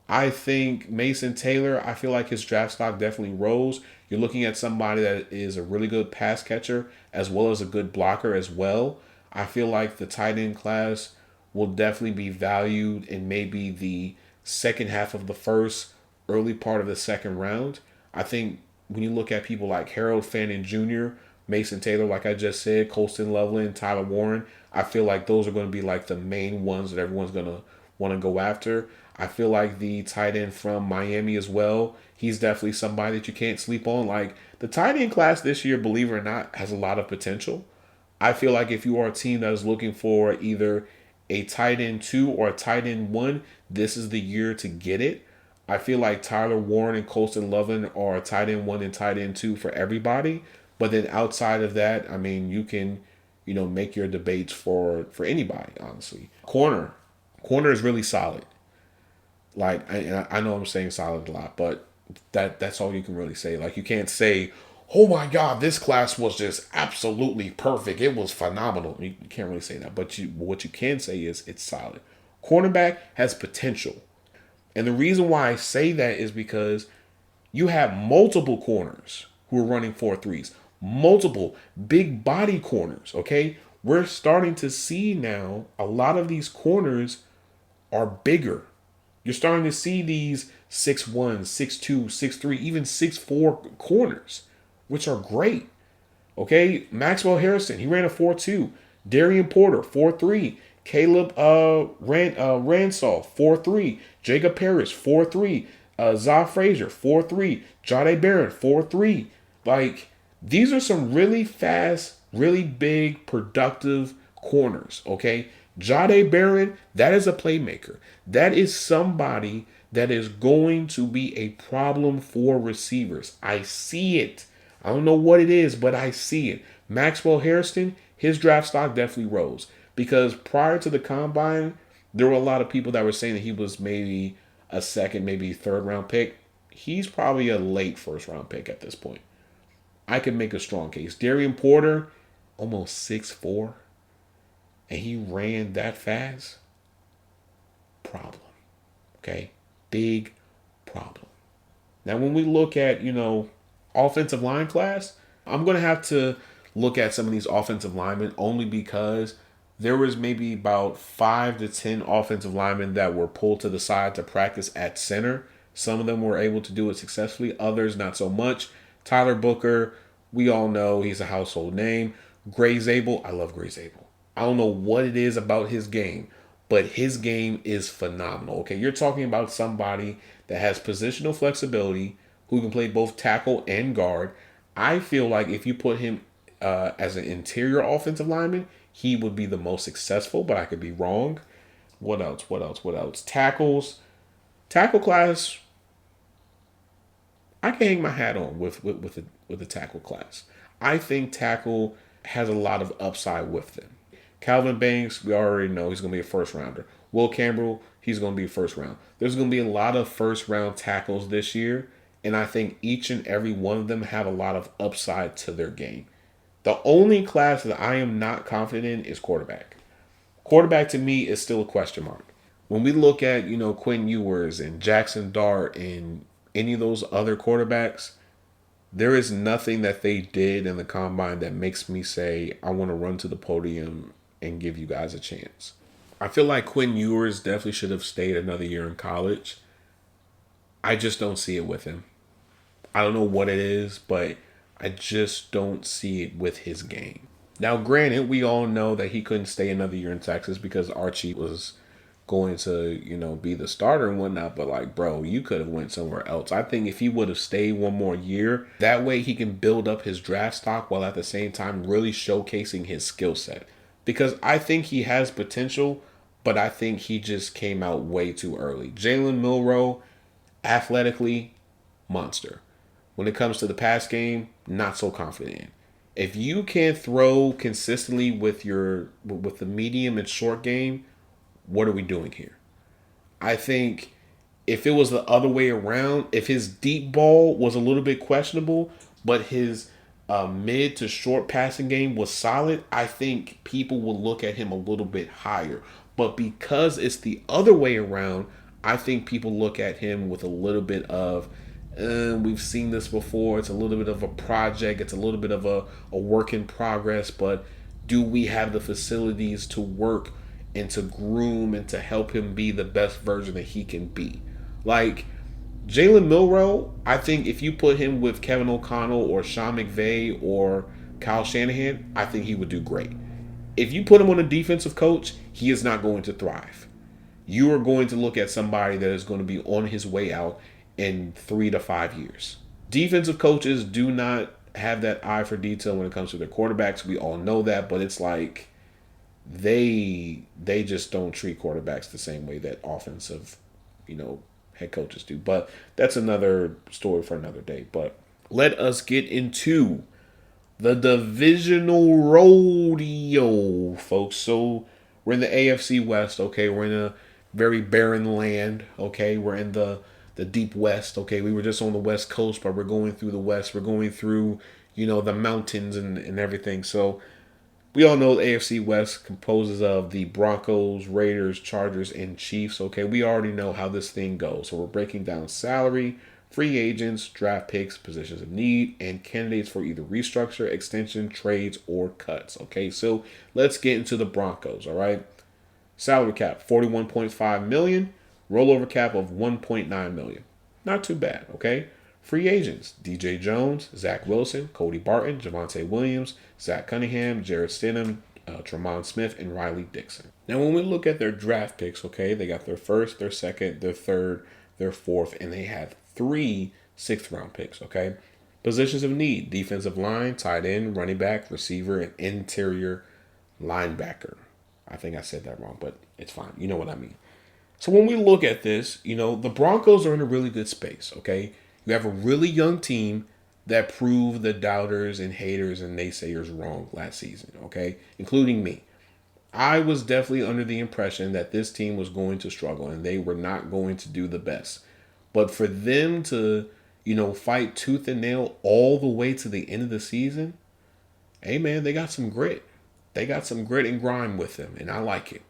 I think Mason Taylor, I feel like his draft stock definitely rose. You're looking at somebody that is a really good pass catcher as well as a good blocker as well. I feel like the tight end class will definitely be valued in maybe the second half of the first, early part of the second round. I think when you look at people like Harold Fannin Jr., Mason Taylor, like I just said, Colston Loveland, Tyler Warren, I feel like those are going to be like the main ones that everyone's going to want to go after. I feel like the tight end from Miami as well, he's definitely somebody that you can't sleep on. Like the tight end class this year, believe it or not, has a lot of potential. I feel like if you are a team that is looking for either a tight end 2 or a tight end 1, this is the year to get it. I feel like Tyler Warren and Colston Loveland are a tight end 1 and tight end 2 for everybody. But then outside of that, I mean, you can, make your debates for anybody, honestly. Corner is really solid. Like, I know I'm saying solid a lot, but that's all you can really say. Like, you can't say, oh my God, this class was just absolutely perfect. It was phenomenal. You can't really say that. But what you can say is it's solid. Cornerback has potential. And the reason why I say that is because you have multiple corners who are running 4.3s. Multiple big body corners, okay? We're starting to see now a lot of these corners are bigger. You're starting to see these 6'1", 6'2", 6'3", even 6'4" corners, which are great. Okay, Maxwell Harrison, he ran a 4.2. Darian Porter, 4.3. Caleb Ransall, 4.3. Jacob Parrish, 4.3. Za Frazier, 4.3. Jahdae Barron, 4.3. Like, these are some really fast, really big, productive corners, okay? Jahdae Barron, that is a playmaker. That is somebody that is going to be a problem for receivers. I see it. I don't know what it is, but I see it. Maxwell Harrison, his draft stock definitely rose because prior to the combine, there were a lot of people that were saying that he was maybe a second, maybe third round pick. He's probably a late first round pick at this point. I can make a strong case. Darian Porter, almost 6'4", and he ran that fast. Problem. Okay? Big problem. Now, when we look at, offensive line class, I'm going to have to look at some of these offensive linemen only because there was maybe about 5 to 10 offensive linemen that were pulled to the side to practice at center. Some of them were able to do it successfully. Others, not so much. Tyler Booker, we all know he's a household name. Gray Zabel, I love Gray Zabel. I don't know what it is about his game, but his game is phenomenal. Okay, you're talking about somebody that has positional flexibility, who can play both tackle and guard. I feel like if you put him as an interior offensive lineman, he would be the most successful, but I could be wrong. What else? Tackles. Tackle class, I can hang my hat on with the tackle class. I think tackle has a lot of upside with them. Calvin Banks, we already know he's going to be a first rounder. Will Campbell, he's going to be a first round. There's going to be a lot of first round tackles this year, and I think each and every one of them have a lot of upside to their game. The only class that I am not confident in is quarterback. Quarterback to me is still a question mark. When we look at, Quinn Ewers and Jackson Dart and any of those other quarterbacks, there is nothing that they did in the combine that makes me say, I want to run to the podium and give you guys a chance. I feel like Quinn Ewers definitely should have stayed another year in college. I just don't see it with him. I don't know what it is, but I just don't see it with his game. Now, granted, we all know that he couldn't stay another year in Texas because Archie was going to, be the starter and whatnot. But like, bro, you could have went somewhere else. I think if he would have stayed one more year, that way he can build up his draft stock while at the same time really showcasing his skill set. Because I think he has potential, but I think he just came out way too early. Jalen Milroe, athletically, monster. When it comes to the pass game, not so confident in. If you can't throw consistently with the medium and short game, what are we doing here? I think if it was the other way around, if his deep ball was a little bit questionable, but his mid to short passing game was solid, I think people will look at him a little bit higher. But because it's the other way around, I think people look at him with a little bit of, we've seen this before. It's a little bit of a project. It's a little bit of a work in progress. But do we have the facilities to work and to groom and to help him be the best version that he can be? Like Jalen Milroe, I think if you put him with Kevin O'Connell or Sean McVay or Kyle Shanahan, I think he would do great. If you put him on a defensive coach, he is not going to thrive. You are going to look at somebody that is going to be on his way out in 3 to 5 years. Defensive coaches do not have that eye for detail when it comes to their quarterbacks. We all know that, but it's like they just don't treat quarterbacks the same way that offensive, head coaches do. But that's another story for another day. But let us get into the divisional rodeo, folks. So we're in the AFC West, okay? We're in a very barren land, okay? We're in the deep West, okay? We were just on the West Coast, but we're going through the West. We're going through, the mountains and everything. So we all know the AFC West composes of the Broncos, Raiders, Chargers, and Chiefs, okay? We already know how this thing goes. So we're breaking down salary, free agents, draft picks, positions of need, and candidates for either restructure, extension, trades, or cuts, okay? So let's get into the Broncos, all right? Salary cap, $41.5 million. Rollover cap of $1.9 million. Not too bad, okay? Free agents, DJ Jones, Zach Wilson, Cody Barton, Javonte Williams, Zach Cunningham, Jarrett Stidham, Tremont Smith, and Riley Dixon. Now, when we look at their draft picks, okay, they got their first, their second, their third, their fourth, and they have 3 sixth-round picks, okay? Positions of need, defensive line, tight end, running back, receiver, and interior linebacker. I think I said that wrong, but it's fine. You know what I mean. So when we look at this, the Broncos are in a really good space, okay? You have a really young team that proved the doubters and haters and naysayers wrong last season, okay? Including me. I was definitely under the impression that this team was going to struggle and they were not going to do the best. But for them to, fight tooth and nail all the way to the end of the season, hey, man, they got some grit. They got some grit and grime with them, and I like it.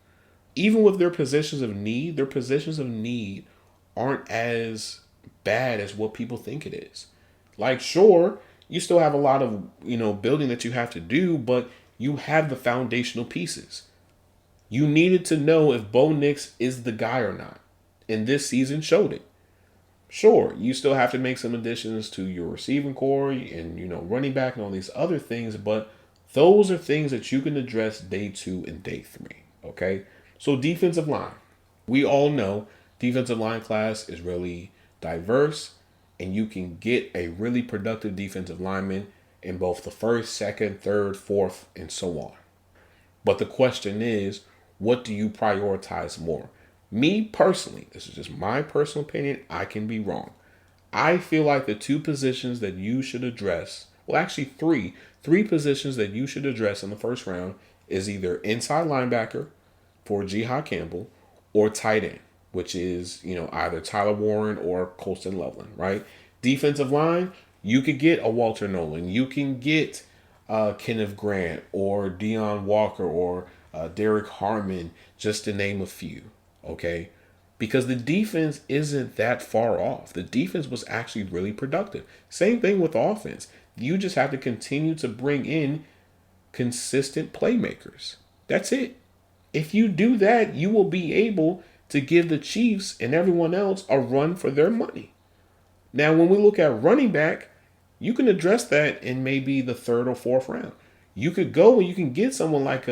Even with their positions of need aren't as bad as what people think it is. Like, sure, you still have a lot of, building that you have to do, but you have the foundational pieces. You needed to know if Bo Nix is the guy or not, and this season showed it. Sure, you still have to make some additions to your receiving core and, running back and all these other things, but those are things that you can address day 2 and day 3, okay? So defensive line. We all know defensive line class is really diverse, and you can get a really productive defensive lineman in both the first, second, third, fourth, and so on. But the question is, what do you prioritize more? Me personally, this is just my personal opinion, I can be wrong. I feel like the 2 positions that you should address, well, actually 3 positions that you should address in the first round is either inside linebacker for Jihad Campbell or tight end, which is, either Tyler Warren or Colston Loveland, right? Defensive line, you could get a Walter Nolan. You can get Kenneth Grant or Deion Walker or Derek Harmon, just to name a few, okay? Because the defense isn't that far off. The defense was actually really productive. Same thing with offense. You just have to continue to bring in consistent playmakers. That's it. If you do that, you will be able to give the Chiefs and everyone else a run for their money. Now, when we look at running back, you can address that in maybe the 3rd or 4th round. You could go and you can get someone like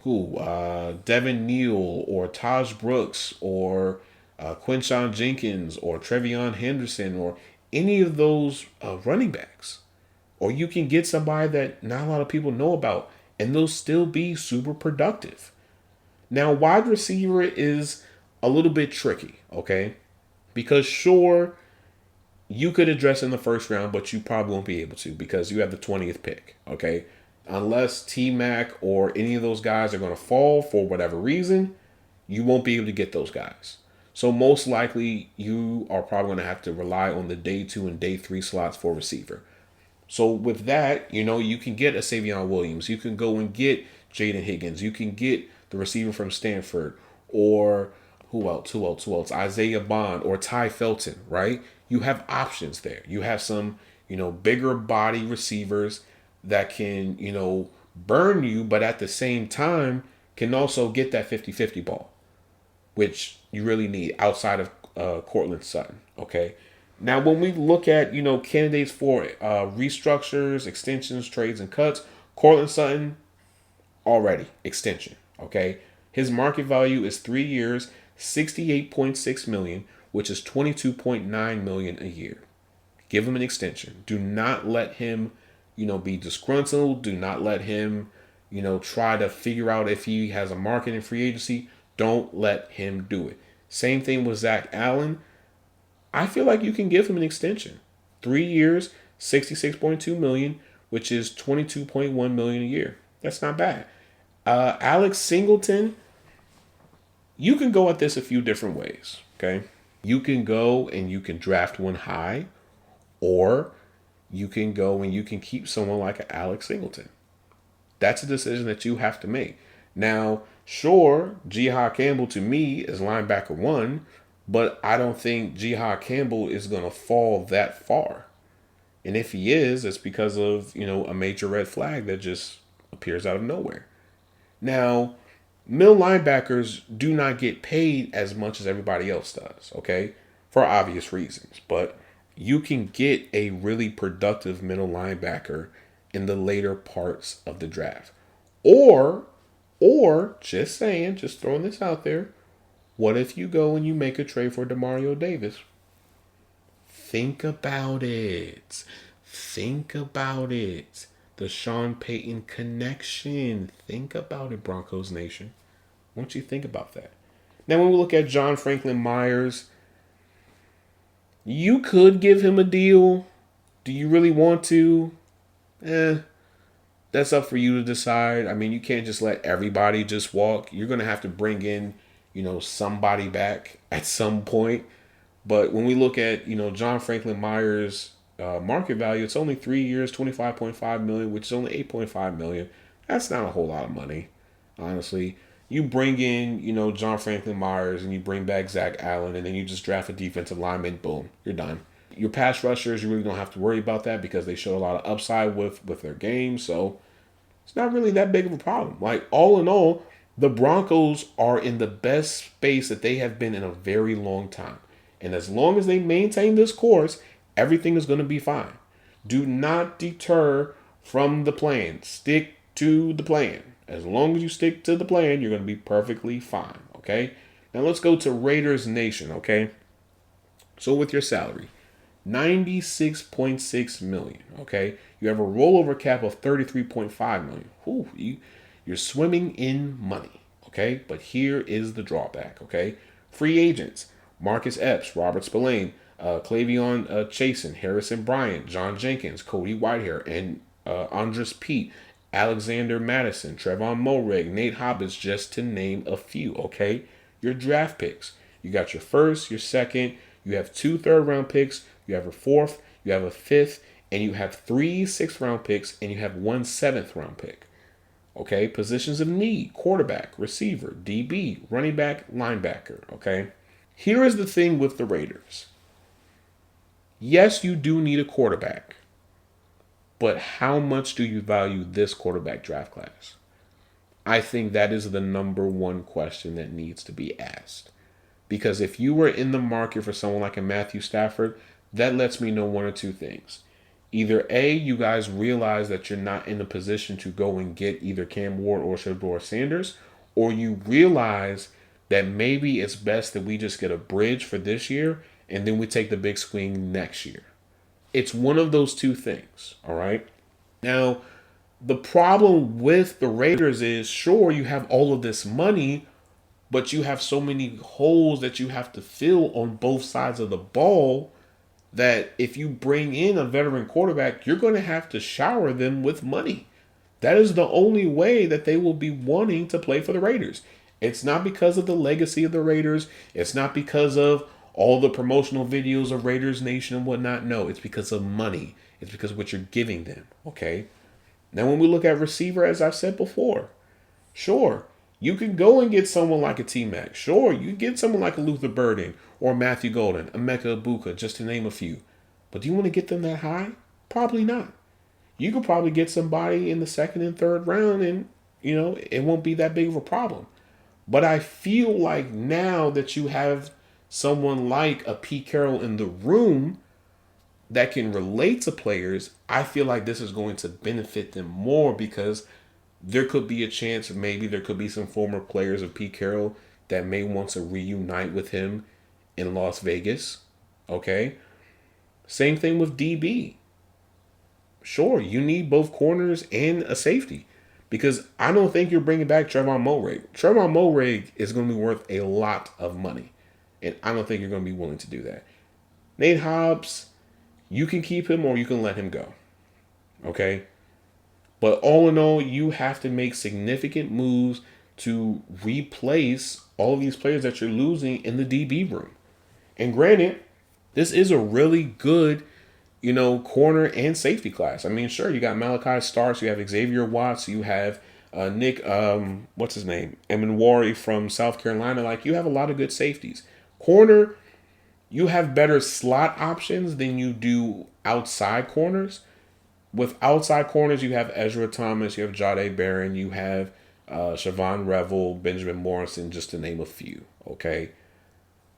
Devin Neal or Taj Brooks or Quinshon Jenkins or Trevion Henderson or any of those running backs. Or you can get somebody that not a lot of people know about and they'll still be super productive. Now, wide receiver is a little bit tricky, okay? Because sure, you could address in the first round, but you probably won't be able to because you have the 20th pick, okay? Unless T-Mac or any of those guys are going to fall for whatever reason, you won't be able to get those guys. So most likely, you are probably going to have to rely on the day 2 and day 3 slots for receiver. So with that, you can get a Savion Williams. You can go and get Jaden Higgins. You can get the receiver from Stanford or who else? Isaiah Bond or Ty Felton, right? You have options there. You have some, bigger body receivers that can, burn you, but at the same time can also get that 50-50 ball, which you really need outside of Cortland Sutton, okay? Now, when we look at, candidates for restructures, extensions, trades, and cuts, Cortland Sutton, already, extension, okay? His market value is 3 years, $68.6 million, which is $22.9 million a year. Give him an extension. Do not let him, be disgruntled. Do not let him, try to figure out if he has a market in free agency. Don't let him do it. Same thing with Zach Allen. I feel like you can give him an extension. 3 years, $66.2 million, which is $22.1 million a year. That's not bad. Alex Singleton, you can go at this a few different ways, okay? You can go and you can draft one high, or you can go and you can keep someone like Alex Singleton. That's a decision that you have to make. Now, sure, Jihad Campbell to me is linebacker 1, but I don't think Jihad Campbell is going to fall that far. And if he is, it's because of, a major red flag that just appears out of nowhere. Now, middle linebackers do not get paid as much as everybody else does, okay? For obvious reasons. But you can get a really productive middle linebacker in the later parts of the draft. Or, just saying, just throwing this out there, what if you go and you make a trade for Demario Davis? Think about it. The Sean Payton connection. Think about it, Broncos Nation. Won't you think about that? Now, when we look at John Franklin Myers, you could give him a deal. Do you really want to? That's up for you to decide. I mean, you can't just let everybody just walk. You're going to have to bring in, somebody back at some point. But when we look at, John Franklin Myers' market value, it's only 3 years, $25.5 million, which is only $8.5 million. That's not a whole lot of money, honestly. You bring in, John Franklin Myers and you bring back Zach Allen and then you just draft a defensive lineman, boom, you're done. Your pass rushers, you really don't have to worry about that because they show a lot of upside with their game. So it's not really that big of a problem. Like, all in all, the Broncos are in the best space that they have been in a very long time. And as long as they maintain this course, everything is going to be fine. Do not deter from the plan. Stick to the plan. As long as you stick to the plan, you're going to be perfectly fine, okay? Now let's go to Raiders Nation, okay? So with your salary, $96.6 million, okay? You have a rollover cap of $33.5 million. Ooh, you're swimming in money, okay? But here is the drawback, okay? Free agents, Marcus Epps, Robert Spillane, Clavion Chasen, Harrison Bryant, John Jenkins, Cody Whitehair, and Andres Pete, Alexander Madison, Trevon Moehrig, Nate Hobbs, just to name a few, okay? Your draft picks. You got your first, your second, you have 2 third-round picks, you have a 4th, you have a 5th, and you have 3 6th-round picks, and you have 1 7th-round pick. Okay? Positions of need, quarterback, receiver, DB, running back, linebacker, okay? Here is the thing with the Raiders. Yes, you do need a quarterback. But how much do you value this quarterback draft class? I think that is the number one question that needs to be asked. Because if you were in the market for someone like a Matthew Stafford, that lets me know one or two things. Either A, you guys realize that you're not in a position to go and get either Cam Ward or Shedeur Sanders, or you realize that maybe it's best that we just get a bridge for this year and then we take the big swing next year. It's one of those two things, all right? Now, the problem with the Raiders is, sure, you have all of this money, but you have so many holes that you have to fill on both sides of the ball that if you bring in a veteran quarterback, you're going to have to shower them with money. That is the only way that they will be wanting to play for the Raiders. It's not because of the legacy of the Raiders. It's not because of all the promotional videos of Raiders Nation and whatnot. No, it's because of money. It's because of what you're giving them, okay? Now, when we look at receiver, as I've said before, sure, you can go and get someone like a T-Mac. Sure, you can get someone like a Luther Burden or Matthew Golden, Emeka Ibuka, just to name a few. But do you want to get them that high? Probably not. You could probably get somebody in the second and third round and, it won't be that big of a problem. But I feel like now that you have someone like a Pete Carroll in the room that can relate to players, I feel like this is going to benefit them more because there could be a chance, maybe there could be some former players of Pete Carroll that may want to reunite with him in Las Vegas. Okay. Same thing with DB. Sure, you need both corners and a safety because I don't think you're bringing back Trevon Moehrig. Trevon Moehrig is going to be worth a lot of money, and I don't think you're going to be willing to do that. Nate Hobbs, you can keep him or you can let him go. Okay. But all in all, you have to make significant moves to replace all of these players that you're losing in the DB room. And granted, this is a really good, corner and safety class. I mean, sure, you got Malachi Starks, you have Xavier Watts, you have Nick, what's his name? Emenwari from South Carolina. Like, you have a lot of good safeties. Corner, you have better slot options than you do outside corners. With outside corners, you have Ezra Thomas, you have Jahdae Barron, you have Siobhan Revel, Benjamin Morrison, just to name a few, okay?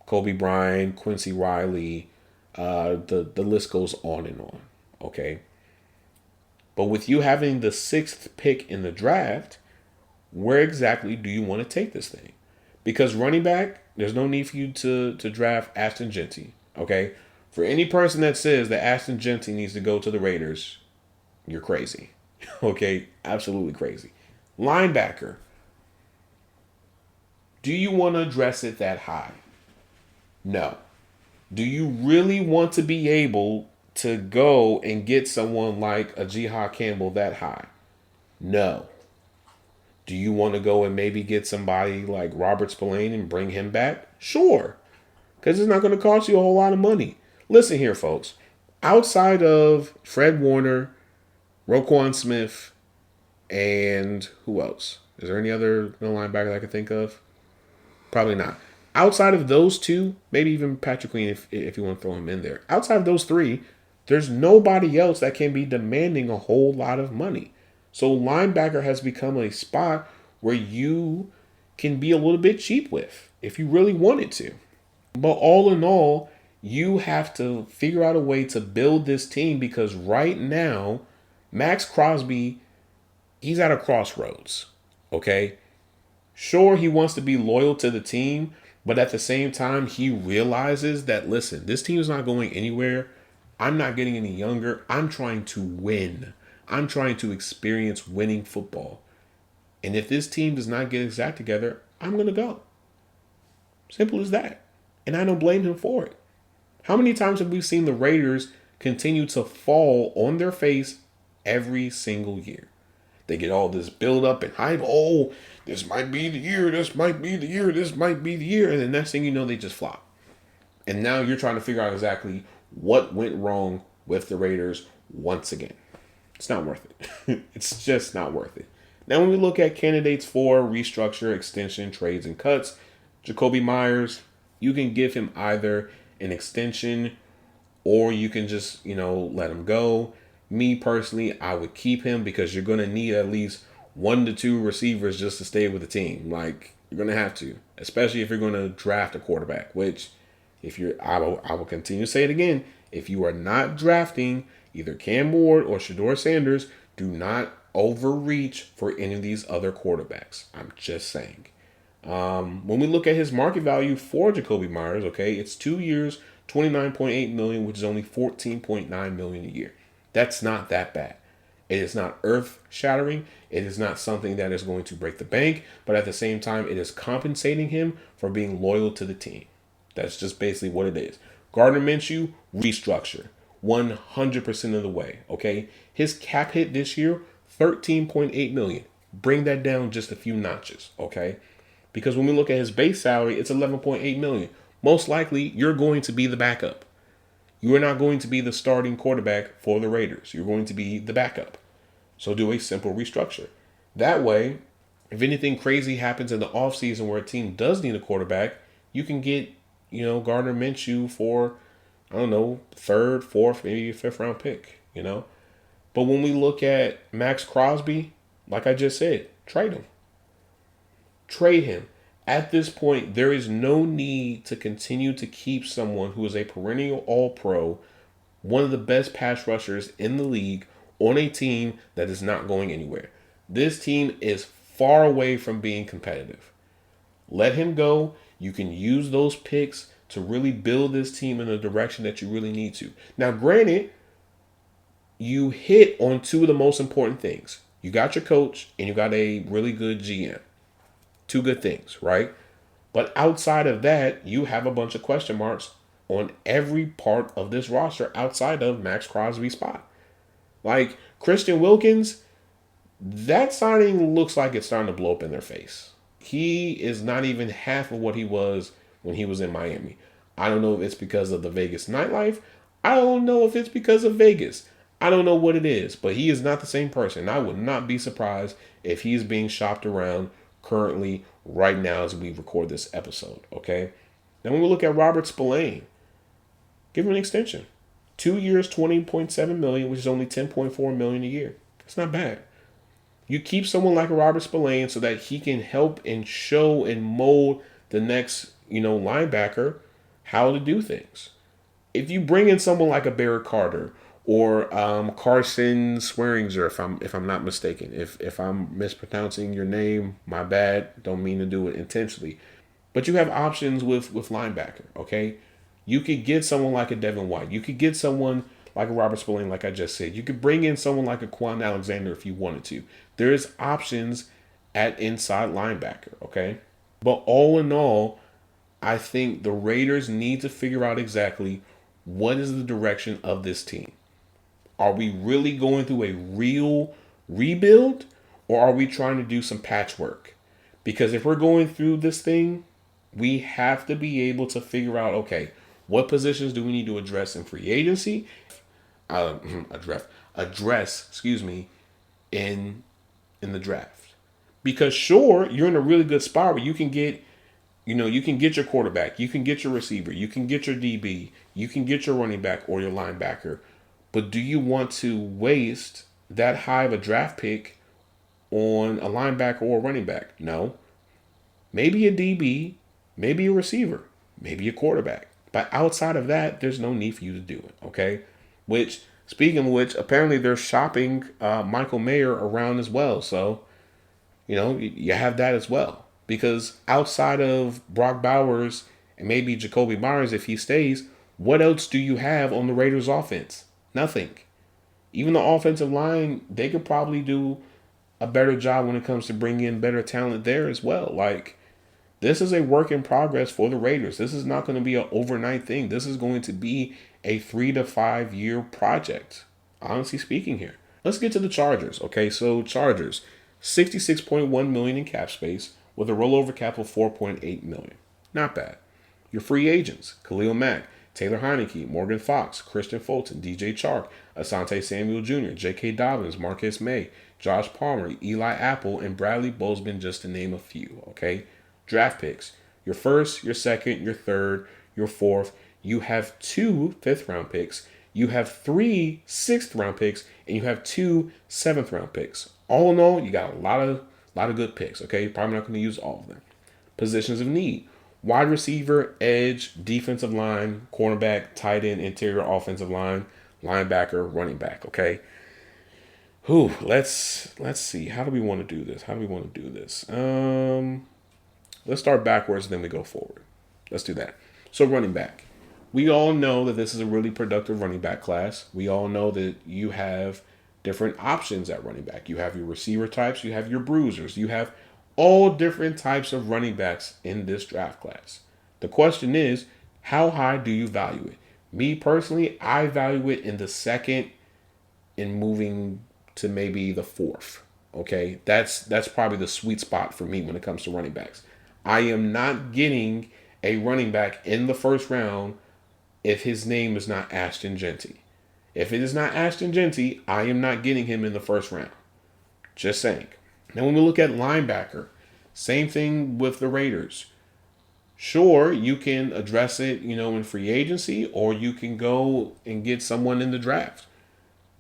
Kobe Bryant, Quincy Riley, the list goes on and on, okay? But with you having the 6th pick in the draft, where exactly do you want to take this thing? Because running back, there's no need for you to draft Ashton Genty, okay? For any person that says that Ashton Genty needs to go to the Raiders, you're crazy. Okay? Absolutely crazy. Linebacker. Do you want to address it that high? No. Do you really want to be able to go and get someone like a Jihad Campbell that high? No. Do you want to go and maybe get somebody like Robert Spillane and bring him back? Sure. Because it's not going to cost you a whole lot of money. Listen here, folks. Outside of Fred Warner, Roquan Smith, and who else? Is there any other linebacker I can think of? Probably not. Outside of those two, maybe even Patrick Queen if you want to throw him in there. Outside of those three, there's nobody else that can be demanding a whole lot of money. So linebacker has become a spot where you can be a little bit cheap with if you really wanted to. But all in all, you have to figure out a way to build this team because right now, Max Crosby, he's at a crossroads, okay? Sure, he wants to be loyal to the team, but at the same time, he realizes that, listen, this team is not going anywhere. I'm not getting any younger. I'm trying to win. I'm trying to experience winning football. And if this team does not get its act together, I'm going to go. Simple as that. And I don't blame him for it. How many times have we seen the Raiders continue to fall on their face every single year? They get all this build up and hype. Oh, this might be the year. This might be the year. This might be the year. And the next thing you know, they just flop. And now you're trying to figure out exactly what went wrong with the Raiders once again. It's not worth it. It's just not worth it. Now, when we look at candidates for restructure, extension, trades, and cuts, Jacoby Myers, you can give him either an extension or you can just, let him go. Me personally, I would keep him because you're going to need at least 1 to 2 receivers just to stay with the team. Like, you're going to have to, especially if you're going to draft a quarterback, which I will continue to say it again. If you are not drafting, either Cam Ward or Shedeur Sanders. Do not overreach for any of these other quarterbacks. I'm just saying. When we look at his market value for Jacoby Myers, okay, it's 2 years, $29.8 million, which is only $14.9 million a year. That's not that bad. It is not earth-shattering. It is not something that is going to break the bank, but at the same time, it is compensating him for being loyal to the team. That's just basically what it is. Gardner Minshew, restructure 100% of the way, okay? His cap hit this year, $13.8 million. Bring that down just a few notches, okay? Because when we look at his base salary, it's $11.8 million. Most likely, you're going to be the backup. You are not going to be the starting quarterback for the Raiders. You're going to be the backup. So do a simple restructure. That way, if anything crazy happens in the offseason where a team does need a quarterback, you can get, Gardner Minshew for, I don't know, third, fourth, maybe a fifth round pick, But when we look at Max Crosby, like I just said, trade him. Trade him. At this point, there is no need to continue to keep someone who is a perennial All-Pro, one of the best pass rushers in the league, on a team that is not going anywhere. This team is far away from being competitive. Let him go. You can use those picks to really build this team in the direction that you really need to. Now, granted, you hit on two of the most important things. You got your coach and you got a really good GM. Two good things, right? But outside of that, you have a bunch of question marks on every part of this roster outside of Max Crosby's spot. Like Christian Wilkins, that signing looks like it's starting to blow up in their face. He is not even half of what he was when he was in Miami. I don't know if it's because of the Vegas nightlife. I don't know if it's because of Vegas. I don't know what it is, but he is not the same person. I would not be surprised if he's being shopped around currently right now as we record this episode, okay? Then when we look at Robert Spillane, give him an extension. 2 years, $20.7 million, which is only $10.4 million a year. It's not bad. You keep someone like a Robert Spillane so that he can help and show and mold the next, linebacker how to do things. If you bring in someone like a Barrett Carter or Carson Swearinger, if I'm not mistaken. If I'm mispronouncing your name, my bad. Don't mean to do it intentionally. But you have options with linebacker, okay? You could get someone like a Devin White. You could get someone like a Robert Spillane, like I just said. You could bring in someone like a Quan Alexander if you wanted to. There's options at inside linebacker, okay? But all in all, I think the Raiders need to figure out exactly what is the direction of this team. Are we really going through a real rebuild, or are we trying to do some patchwork? Because if we're going through this thing, we have to be able to figure out, okay, what positions do we need to address in free agency? Address, in the draft. Because sure, you're in a really good spot where you can get, you can get your quarterback, you can get your receiver, you can get your DB, you can get your running back or your linebacker. But do you want to waste that high of a draft pick on a linebacker or a running back? No. Maybe a DB, maybe a receiver, maybe a quarterback. But outside of that, there's no need for you to do it, okay? Which, speaking of which, apparently they're shopping Michael Mayer around as well. So, you have that as well. Because outside of Brock Bowers and maybe Jacoby Myers, if he stays, what else do you have on the Raiders offense? Nothing. Even the offensive line, they could probably do a better job when it comes to bringing in better talent there as well. Like, this is a work in progress for the Raiders. This is not going to be an overnight thing. This is going to be a 3 to 5 year project, honestly speaking here. Let's get to the Chargers. Okay, so Chargers, $66.1 million in cap space with a rollover cap of $4.8 million. Not bad. Your free agents, Khalil Mack, Taylor Heineke, Morgan Fox, Christian Fulton, DJ Chark, Asante Samuel Jr., J.K. Dobbins, Marcus May, Josh Palmer, Eli Apple, and Bradley Bozeman, just to name a few, okay? Draft picks. Your first, your second, your third, your fourth. You have 2 fifth-round picks. You have 3 sixth-round picks, and you have 2 seventh-round picks. All in all, you got a lot of good picks, okay? You're probably not going to use all of them. Positions of need. Wide receiver, edge, defensive line, cornerback, tight end, interior offensive line, linebacker, running back. Okay. Let's see. How do we want to do this? Let's start backwards, then we go forward. Let's do that. So running back. We all know that this is a really productive running back class. We all know that you have different options at running back. You have your receiver types, you have your bruisers, you have all different types of running backs in this draft class. The question is, how high do you value it? Me personally, I value it in the second and moving to maybe the fourth. Okay, that's probably the sweet spot for me when it comes to running backs. I am not getting a running back in the first round if his name is not Ashton Genty. If it is not Ashton Genty, I am not getting him in the first round. Just saying. Now, when we look at linebacker, same thing with the Raiders. Sure, you can address it, in free agency, or you can go and get someone in the draft.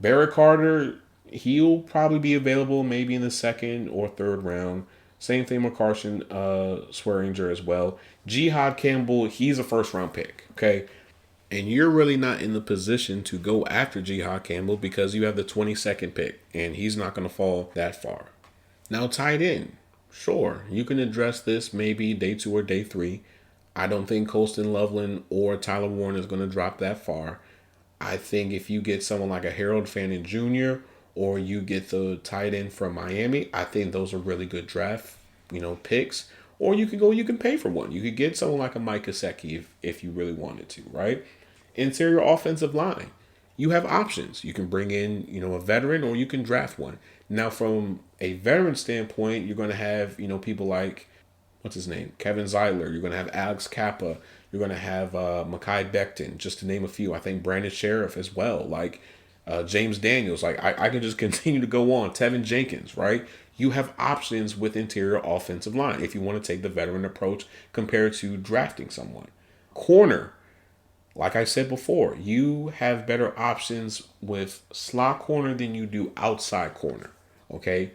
Barrett Carter, he'll probably be available maybe in the second or third round. Same thing with Carson Swearinger as well. Jihad Campbell, he's a first round pick. Okay. And you're really not in the position to go after Jihad Campbell because you have the 22nd pick, and he's not going to fall that far. Now, tight end. Sure, you can address this maybe day 2 or day 3. I don't think Colston Loveland or Tyler Warren is going to drop that far. I think if you get someone like a Harold Fannin Jr. or you get the tight end from Miami, I think those are really good draft, picks. Or you can pay for one. You could get someone like a Mike Gesicki if you really wanted to, right? Interior offensive line. You have options. You can bring in, a veteran, or you can draft one. Now, from a veteran standpoint, you're going to have, people like, what's his name? Kevin Zeitler. You're going to have Alex Kappa. You're going to have Mekhi Becton, just to name a few. I think Brandon Sheriff as well. Like James Daniels. Like I can just continue to go on. Tevin Jenkins, right? You have options with interior offensive line if you want to take the veteran approach compared to drafting someone. Corner. Like I said before, you have better options with slot corner than you do outside corner. Okay?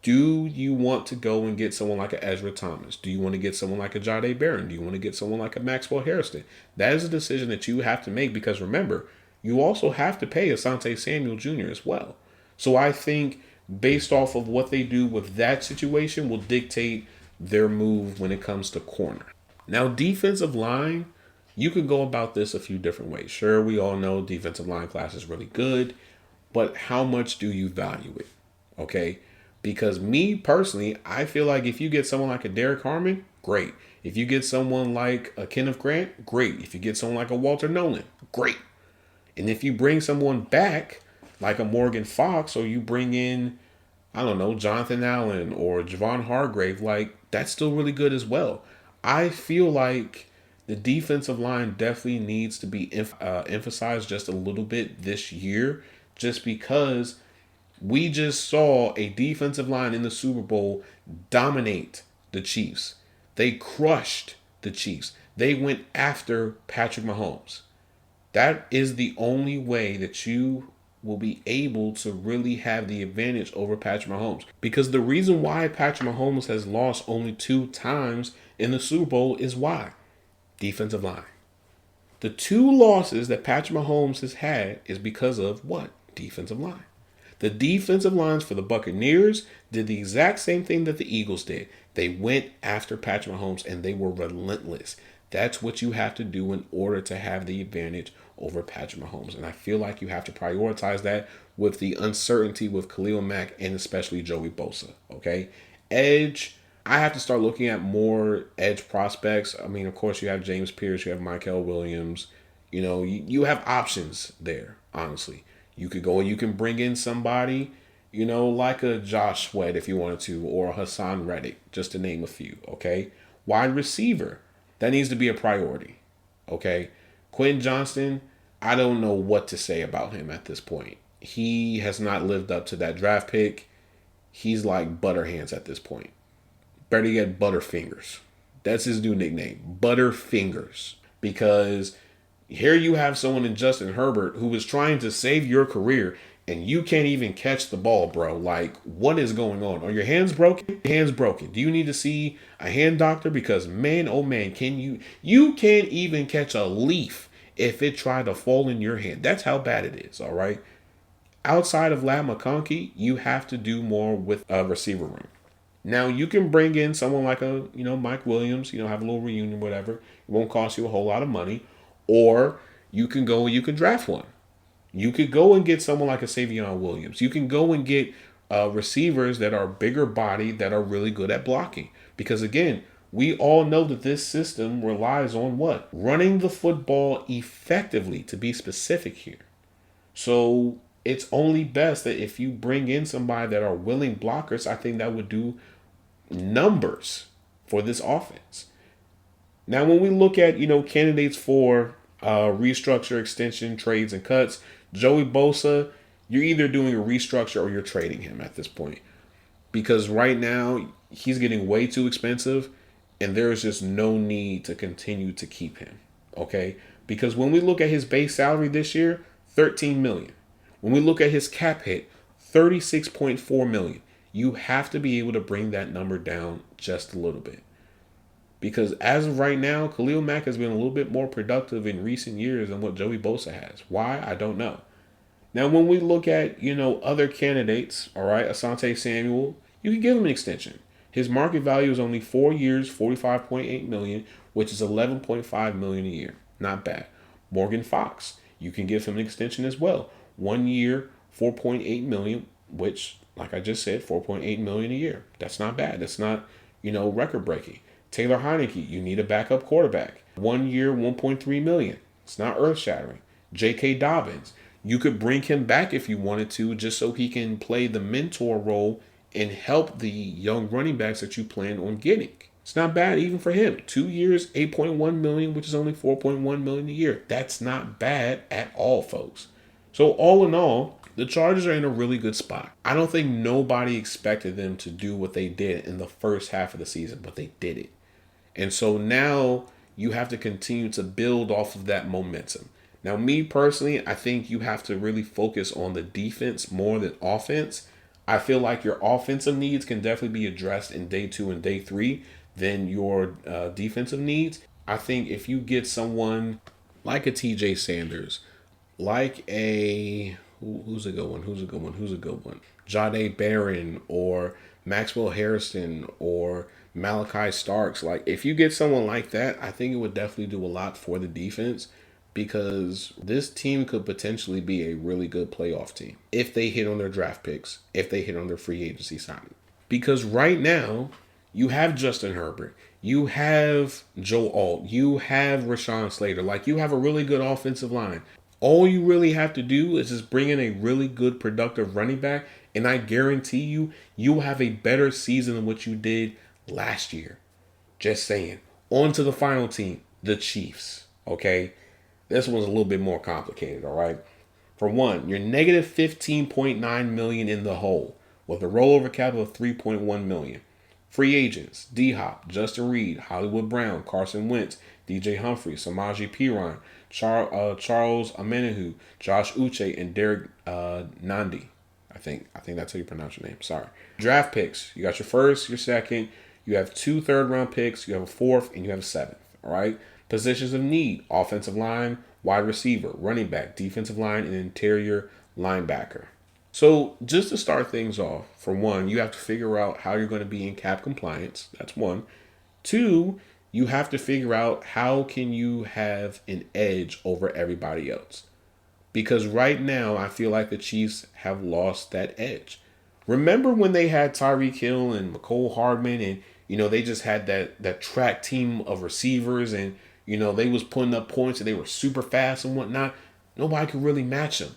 Do you want to go and get someone like a Ezra Thomas? Do you want to get someone like a Jahdae Barron? Do you want to get someone like a Maxwell Harrison? That is a decision that you have to make because remember, you also have to pay Asante Samuel Jr. as well. So I think based off of what they do with that situation will dictate their move when it comes to corner. Now, defensive line, you could go about this a few different ways. Sure, we all know defensive line class is really good, but how much do you value it? Okay? Because me personally, I feel like if you get someone like a Derek Harmon, great. If you get someone like a Kenneth Grant, great. If you get someone like a Walter Nolan, great. And if you bring someone back like a Morgan Fox, or you bring in, I don't know, Jonathan Allen or Javon Hargrave, like that's still really good as well. I feel like the defensive line definitely needs to be emphasized just a little bit this year, just because we just saw a defensive line in the Super Bowl dominate the Chiefs. They crushed the Chiefs. They went after Patrick Mahomes. That is the only way that you will be able to really have the advantage over Patrick Mahomes. Because the reason why Patrick Mahomes has lost only 2 times in the Super Bowl is why? Defensive line. The 2 losses that Patrick Mahomes has had is because of what? Defensive line. The defensive lines for the Buccaneers did the exact same thing that the Eagles did. They went after Patrick Mahomes and they were relentless. That's what you have to do in order to have the advantage over Patrick Mahomes. And I feel like you have to prioritize that with the uncertainty with Khalil Mack and especially Joey Bosa. Okay? Edge, I have to start looking at more edge prospects. I mean, of course, you have James Pierce, you have Michael Williams. You have options there, honestly. You could go and you can bring in somebody, like a Josh Sweat if you wanted to, or a Hassan Reddick, just to name a few, okay? Wide receiver, that needs to be a priority, okay? Quentin Johnston, I don't know what to say about him at this point. He has not lived up to that draft pick. He's like Butterhands at this point. Better yet, Butterfingers. That's his new nickname, Butterfingers, because here you have someone in Justin Herbert who is trying to save your career and you can't even catch the ball, bro. Like, what is going on? Are your hands broken? Hands broken. Do you need to see a hand doctor? Because man, oh man, you can't even catch a leaf if it tried to fall in your hand. That's how bad it is, all right? Outside of Lad McConkey, you have to do more with a receiver room. Now, you can bring in someone like Mike Williams, have a little reunion, whatever. It won't cost you a whole lot of money. Or you can go and you can draft one. You could go and get someone like a Savion Williams. You can go and get receivers that are bigger body that are really good at blocking. Because again, we all know that this system relies on what? Running the football effectively, to be specific here. So it's only best that if you bring in somebody that are willing blockers, I think that would do numbers for this offense. Now, when we look at, candidates for restructure, extension, trades, and cuts, Joey Bosa, you're either doing a restructure or you're trading him at this point. Because right now, he's getting way too expensive, and there's just no need to continue to keep him, okay? Because when we look at his base salary this year, $13 million. When we look at his cap hit, $36.4 million. You have to be able to bring that number down just a little bit. Because as of right now, Khalil Mack has been a little bit more productive in recent years than what Joey Bosa has. Why? I don't know. Now, when we look at, other candidates, all right, Asante Samuel, you can give him an extension. His market value is only 4 years, $45.8 million, which is $11.5 million a year. Not bad. Morgan Fox, you can give him an extension as well. 1 year, $4.8 million, which, like I just said, $4.8 million a year. That's not bad. That's not, record breaking. Taylor Heineke, you need a backup quarterback. 1 year, $1.3 million. It's not earth shattering. J.K. Dobbins, you could bring him back if you wanted to, just so he can play the mentor role and help the young running backs that you plan on getting. It's not bad even for him. 2 years, $8.1 million, which is only $4.1 million a year. That's not bad at all, folks. So all in all, the Chargers are in a really good spot. I don't think nobody expected them to do what they did in the first half of the season, but they did it. And so now you have to continue to build off of that momentum. Now, me personally, I think you have to really focus on the defense more than offense. I feel like your offensive needs can definitely be addressed in day 2 and day 3 than your defensive needs. I think if you get someone like a TJ Sanders, like who's a good one? Jahdae Barron or Maxwell Harrison or Malachi Starks. Like, if you get someone like that, I think it would definitely do a lot for the defense, because this team could potentially be a really good playoff team if they hit on their draft picks, if they hit on their free agency signing. Because right now, you have Justin Herbert, you have Joe Alt, you have Rashawn Slater. Like, you have a really good offensive line. All you really have to do is just bring in a really good, productive running back, and I guarantee you, you will have a better season than what you did last year. Just saying. On to the final team, the Chiefs. Okay? This one's a little bit more complicated, all right? For one, you're negative $15.9 million in the hole, with a rollover cap of $3.1 million. Free agents: D-Hop, Justin Reed, Hollywood Brown, Carson Wentz, DJ Humphrey, Samaje Perine, Charles Omenihu, Josh Uche, and Derek Nandi. I think that's how you pronounce your name. Sorry. Draft picks: you got your first, your second, you have 2 third-round picks, you have a 4th, and you have a 7th. All right. Positions of need: offensive line, wide receiver, running back, defensive line, and interior linebacker. So just to start things off, for one, you have to figure out how you're going to be in cap compliance. That's one. 2, you have to figure out how can you have an edge over everybody else. Because right now, I feel like the Chiefs have lost that edge. Remember when they had Tyreek Hill and McCole Hardman, and they just had that track team of receivers, and they was putting up points and they were super fast and whatnot. Nobody could really match them.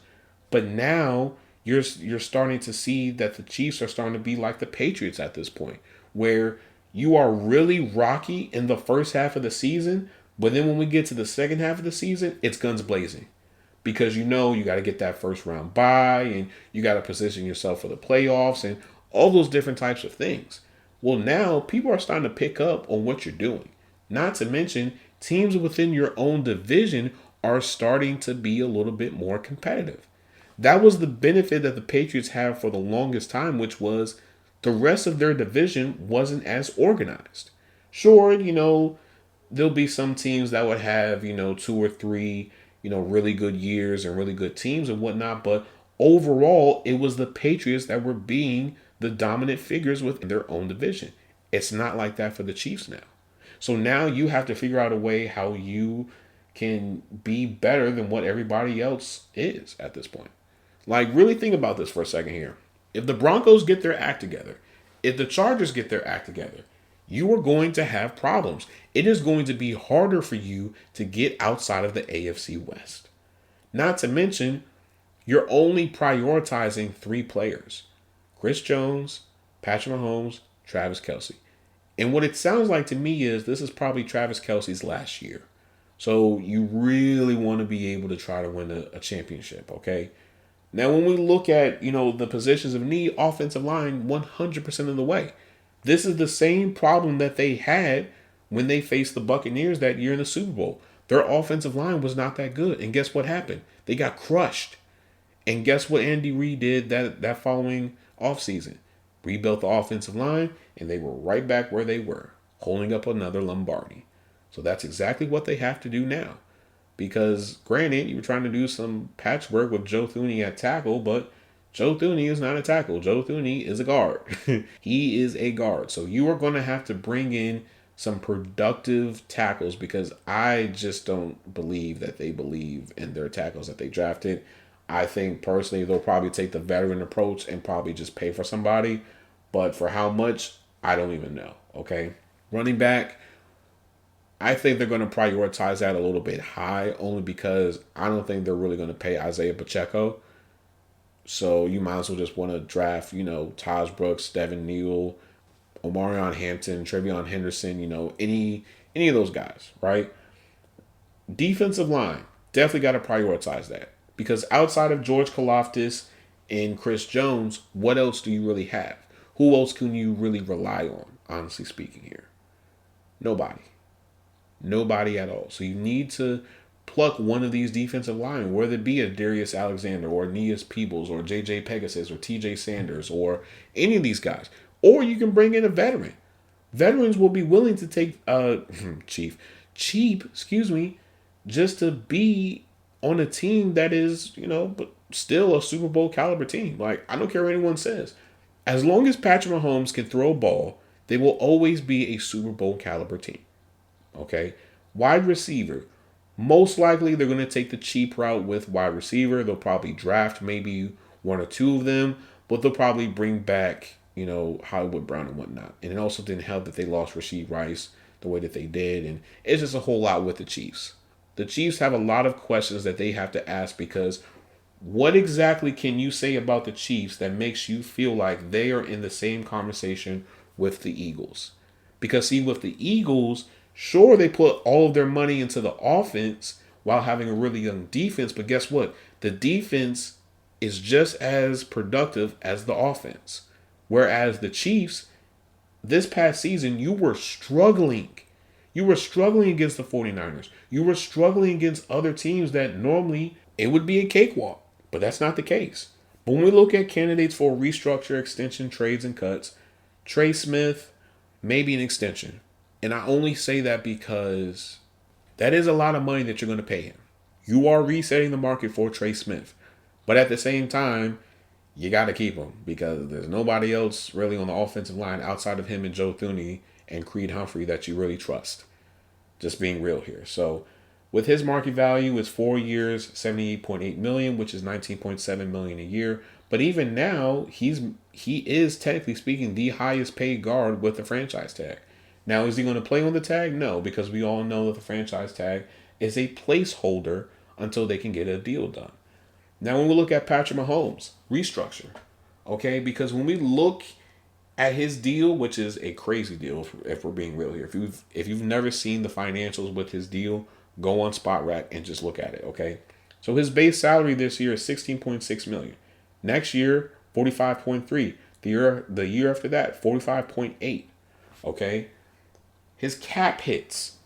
But now you're starting to see that the Chiefs are starting to be like the Patriots at this point, where you are really rocky in the first half of the season, but then when we get to the second half of the season, it's guns blazing. Because you got to get that first round bye, and you got to position yourself for the playoffs and all those different types of things. Well, now people are starting to pick up on what you're doing. Not to mention, teams within your own division are starting to be a little bit more competitive. That was the benefit that the Patriots have for the longest time, which was the rest of their division wasn't as organized. Sure, there'll be some teams that would have, 2 or 3, really good years and really good teams and whatnot. But overall, it was the Patriots that were being the dominant figures within their own division. It's not like that for the Chiefs now. So now you have to figure out a way how you can be better than what everybody else is at this point. Like, really think about this for a second here. If the Broncos get their act together, if the Chargers get their act together, you are going to have problems. It is going to be harder for you to get outside of the AFC West. Not to mention, you're only prioritizing 3 players: Chris Jones, Patrick Mahomes, Travis Kelce. And what it sounds like to me is this is probably Travis Kelce's last year. So you really want to be able to try to win a championship, okay? Now, when we look at, the positions of need, offensive line 100% of the way. This is the same problem that they had when they faced the Buccaneers that year in the Super Bowl. Their offensive line was not that good. And guess what happened? They got crushed. And guess what Andy Reid did that following offseason? Rebuilt the offensive line, and they were right back where they were, holding up another Lombardi. So that's exactly what they have to do now. Because, granted, you were trying to do some patchwork with Joe Thuney at tackle, but Joe Thuney is not a tackle. Joe Thuney is a guard. He is a guard. So you are going to have to bring in some productive tackles, because I just don't believe that they believe in their tackles that they drafted. I think personally they'll probably take the veteran approach and probably just pay for somebody. But for how much, I don't even know. Okay. Running back, I think they're going to prioritize that a little bit high, only because I don't think they're really going to pay Isaiah Pacheco. So you might as well just want to draft, Taj Brooks, Devin Neal, Omarion Hampton, Trevion Henderson, any of those guys, right? Defensive line, definitely got to prioritize that. Because outside of George Karlaftis and Chris Jones, what else do you really have? Who else can you really rely on, honestly speaking here? Nobody. Nobody at all. So you need to pluck one of these defensive linemen, whether it be a Darius Alexander or Aeneas Peebles or JJ Pegasus or TJ Sanders or any of these guys. Or you can bring in a veteran. Veterans will be willing to take cheap, just to be on a team that is, but still a Super Bowl caliber team. Like, I don't care what anyone says. As long as Patrick Mahomes can throw a ball, they will always be a Super Bowl caliber team. Okay? Wide receiver. Most likely they're going to take the cheap route with wide receiver. They'll probably draft maybe 1 or 2 of them, but they'll probably bring back, Hollywood Brown and whatnot. And it also didn't help that they lost Rashee Rice the way that they did. And it's just a whole lot with the Chiefs. The Chiefs have a lot of questions that they have to ask, because what exactly can you say about the Chiefs that makes you feel like they are in the same conversation with the Eagles? Because, see, with the Eagles, sure, they put all of their money into the offense while having a really young defense, but guess what? The defense is just as productive as the offense. Whereas the Chiefs, this past season, you were struggling. You were struggling against the 49ers. You were struggling against other teams that normally it would be a cakewalk, but that's not the case. But when we look at candidates for restructure, extension, trades, and cuts, Trey Smith, maybe an extension. And I only say that because that is a lot of money that you're going to pay him. You are resetting the market for Trey Smith. But at the same time, you got to keep him, because there's nobody else really on the offensive line outside of him and Joe Thuney and Creed Humphrey that you really trust. Just being real here. So with his market value, it's 4 years, $78.8 million, which is $19.7 million a year. But even now, he is technically speaking the highest paid guard with the franchise tag. Now, is he going to play on the tag? No, because we all know that the franchise tag is a placeholder until they can get a deal done. Now, when we look at Patrick Mahomes, restructure. Okay, because when we look at his deal, which is a crazy deal, if we're being real here. If you've never seen the financials with his deal, go on SpotRack and just look at it, okay? So his base salary this year is $16.6 million. Next year, $45.3. The year after that, $45.8. Okay? His cap hits.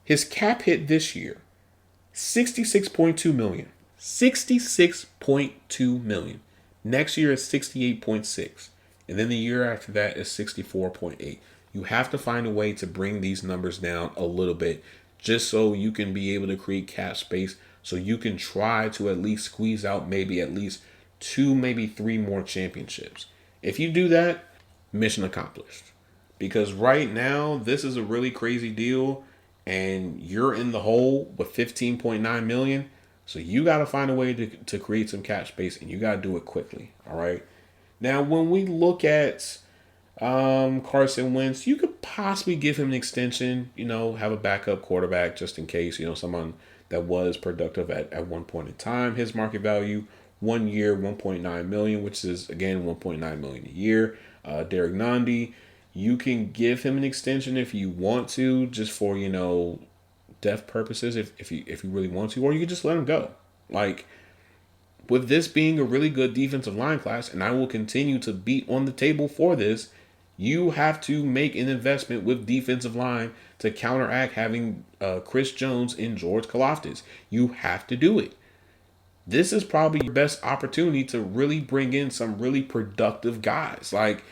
His cap hit this year, $66.2 million. $66.2 million. Next year is $68.6. And then the year after that is $64.8. You have to find a way to bring these numbers down a little bit, just so you can be able to create cap space, so you can try to at least squeeze out maybe at least 2, maybe 3 more championships. If you do that, mission accomplished. Because right now, this is a really crazy deal, and you're in the hole with 15.9 million. So you got to find a way to create some cap space, and you got to do it quickly. All right. Now, when we look at Carson Wentz, you could possibly give him an extension, have a backup quarterback just in case, someone that was productive at one point in time. His market value, 1 year, 1.9 million, which is, again, 1.9 million a year. Derek Nandi, you can give him an extension if you want to, just for, depth purposes, if you really want to, or you can just let him go. Like, with this being a really good defensive line class, and I will continue to beat on the table for this, you have to make an investment with defensive line to counteract having Chris Jones and George Karlaftis. You have to do it. This is probably your best opportunity to really bring in some really productive guys. Like,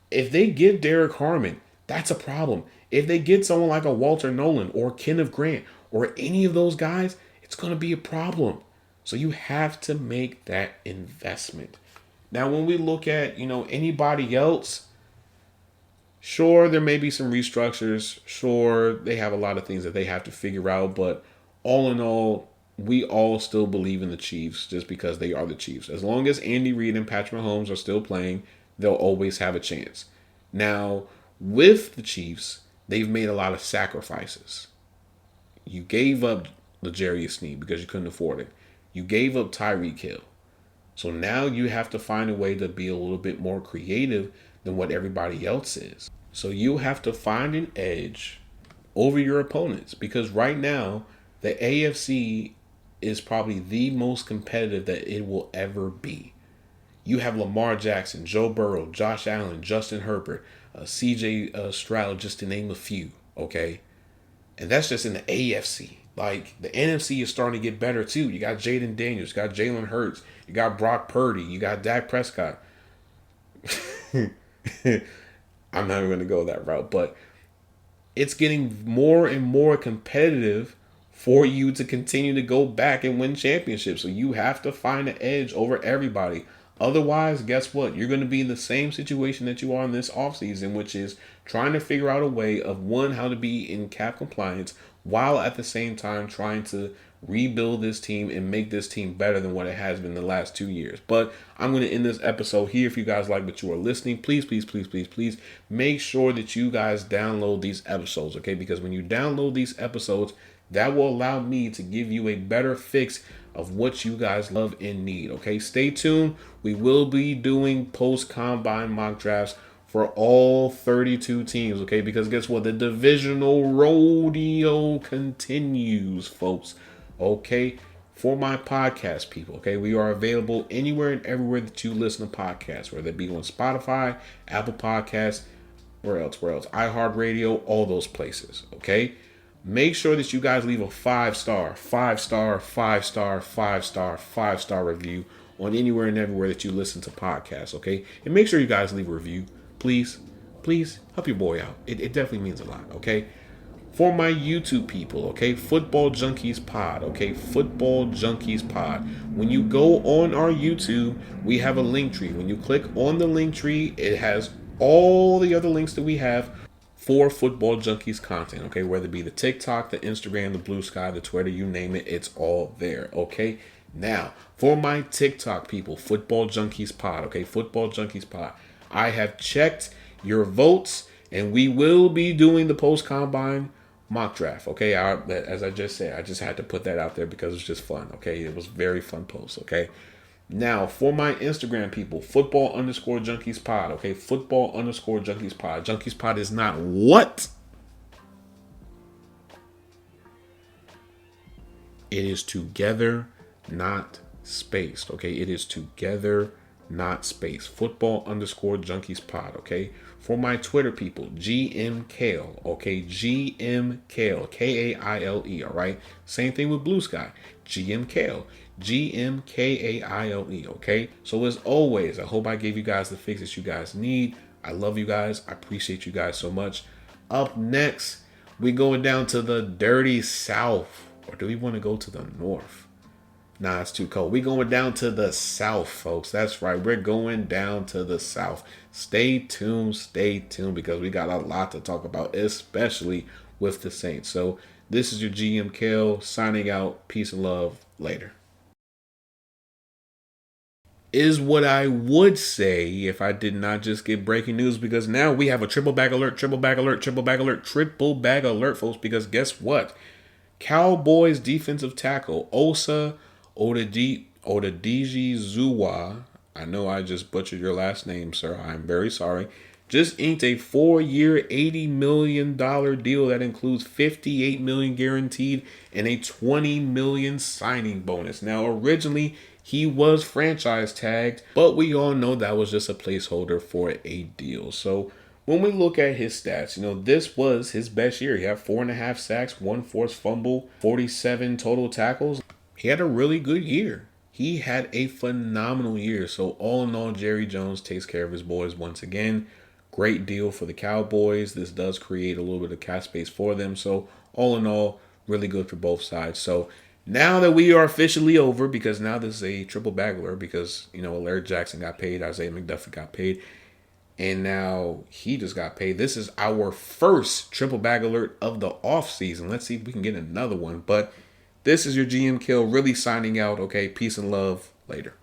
if they get Derek Harmon, that's a problem. If they get someone like a Walter Nolan or Kenneth Grant or any of those guys, it's going to be a problem. So you have to make that investment. Now, when we look at, anybody else, sure, there may be some restructures. Sure, they have a lot of things that they have to figure out. But all in all, we all still believe in the Chiefs just because they are the Chiefs. As long as Andy Reid and Patrick Mahomes are still playing, they'll always have a chance. Now, with the Chiefs, they've made a lot of sacrifices. You gave up L'Jarius Sneed because you couldn't afford it. You gave up Tyreek Hill. So now you have to find a way to be a little bit more creative than what everybody else is. So you have to find an edge over your opponents, because right now the AFC is probably the most competitive that it will ever be. You have Lamar Jackson, Joe Burrow, Josh Allen, Justin Herbert, CJ Stroud, just to name a few, okay? And that's just in the AFC. Like, the NFC is starting to get better too. You got Jaden Daniels, you got Jalen Hurts, you got Brock Purdy, you got Dak Prescott. I'm not even going to go that route, but it's getting more and more competitive for you to continue to go back and win championships. So you have to find an edge over everybody. Otherwise, guess what? You're going to be in the same situation that you are in this offseason, which is trying to figure out a way of, one, how to be in cap compliance, while at the same time trying to rebuild this team and make this team better than what it has been the last 2 years. But I'm going to end this episode here. If you guys like what you are listening, please make sure that you guys download these episodes, okay? Because when you download these episodes, that will allow me to give you a better fix of what you guys love and need, okay? Stay tuned. We will be doing post-combine mock drafts for all 32 teams, okay? Because guess what? The divisional rodeo continues, folks, okay? For my podcast people, okay? We are available anywhere and everywhere that you listen to podcasts, whether it be on Spotify, Apple Podcasts, where else? iHeartRadio, all those places, okay? Make sure that you guys leave a 5-star review on anywhere and everywhere that you listen to podcasts, okay? And make sure you guys leave a review. Please help your boy out. It definitely means a lot, okay? For my YouTube people, okay? Football Junkies Pod, okay? Football Junkies Pod. When you go on our YouTube, we have a link tree. When you click on the link tree, it has all the other links that we have for Football Junkies content, okay? Whether it be the TikTok, the Instagram, the Blue Sky, the Twitter, you name it, it's all there, okay? Now, for my TikTok people, Football Junkies Pod, okay? Football Junkies Pod. I have checked your votes, and we will be doing the post-combine mock draft, okay? As I just said, I just had to put that out there because it's just fun, okay? It was very fun post, okay? Now, for my Instagram people, Football_Junkies Pod, okay? Football_Junkies Pod. Junkies Pod is not what? It is together, not spaced, okay? It is together, not spaced. Football_Junkies Pod, okay? For my Twitter people, GM Kale, okay? GM Kale, Kaile, all right? Same thing with Blue Sky, GM Kale. GMKAILE, okay? So as always, I hope I gave you guys the fix that you guys need. I love you guys. I appreciate you guys so much. Up next, We going down to the dirty South. Or do we want to go to the North? Nah, it's too cold. We going down to the South, folks. That's right. We're going down to the South. Stay tuned, because we got a lot to talk about, especially with the Saints. So this is your GM Kale signing out. Peace and love. Later. Is what I would say if I did not just get breaking news, because now we have a triple bag alert, triple bag alert, triple bag alert, triple bag alert, folks, because guess what? Cowboys defensive tackle Osa Odighizuwa, I know I just butchered your last name, sir. I'm very sorry. Just inked a 4-year, $80 million deal that includes $58 million guaranteed and a $20 million signing bonus. Now, originally, he was franchise tagged, but we all know that was just a placeholder for a deal. So when we look at his stats, this was his best year. He had 4.5 sacks, 1 forced fumble, 47 total tackles. He had a really good year. He had a phenomenal year. So all in all, Jerry Jones takes care of his boys once again. Great deal for the Cowboys. This does create a little bit of cap space for them. So all in all, really good for both sides. So now that we are officially over, because now this is a triple bagler, because, Alaric Jackson got paid, Isaiah McDuffie got paid, and now he just got paid. This is our first triple bag alert of the offseason. Let's see if we can get another one. But this is your GM Kill really signing out. Okay, peace and love. Later.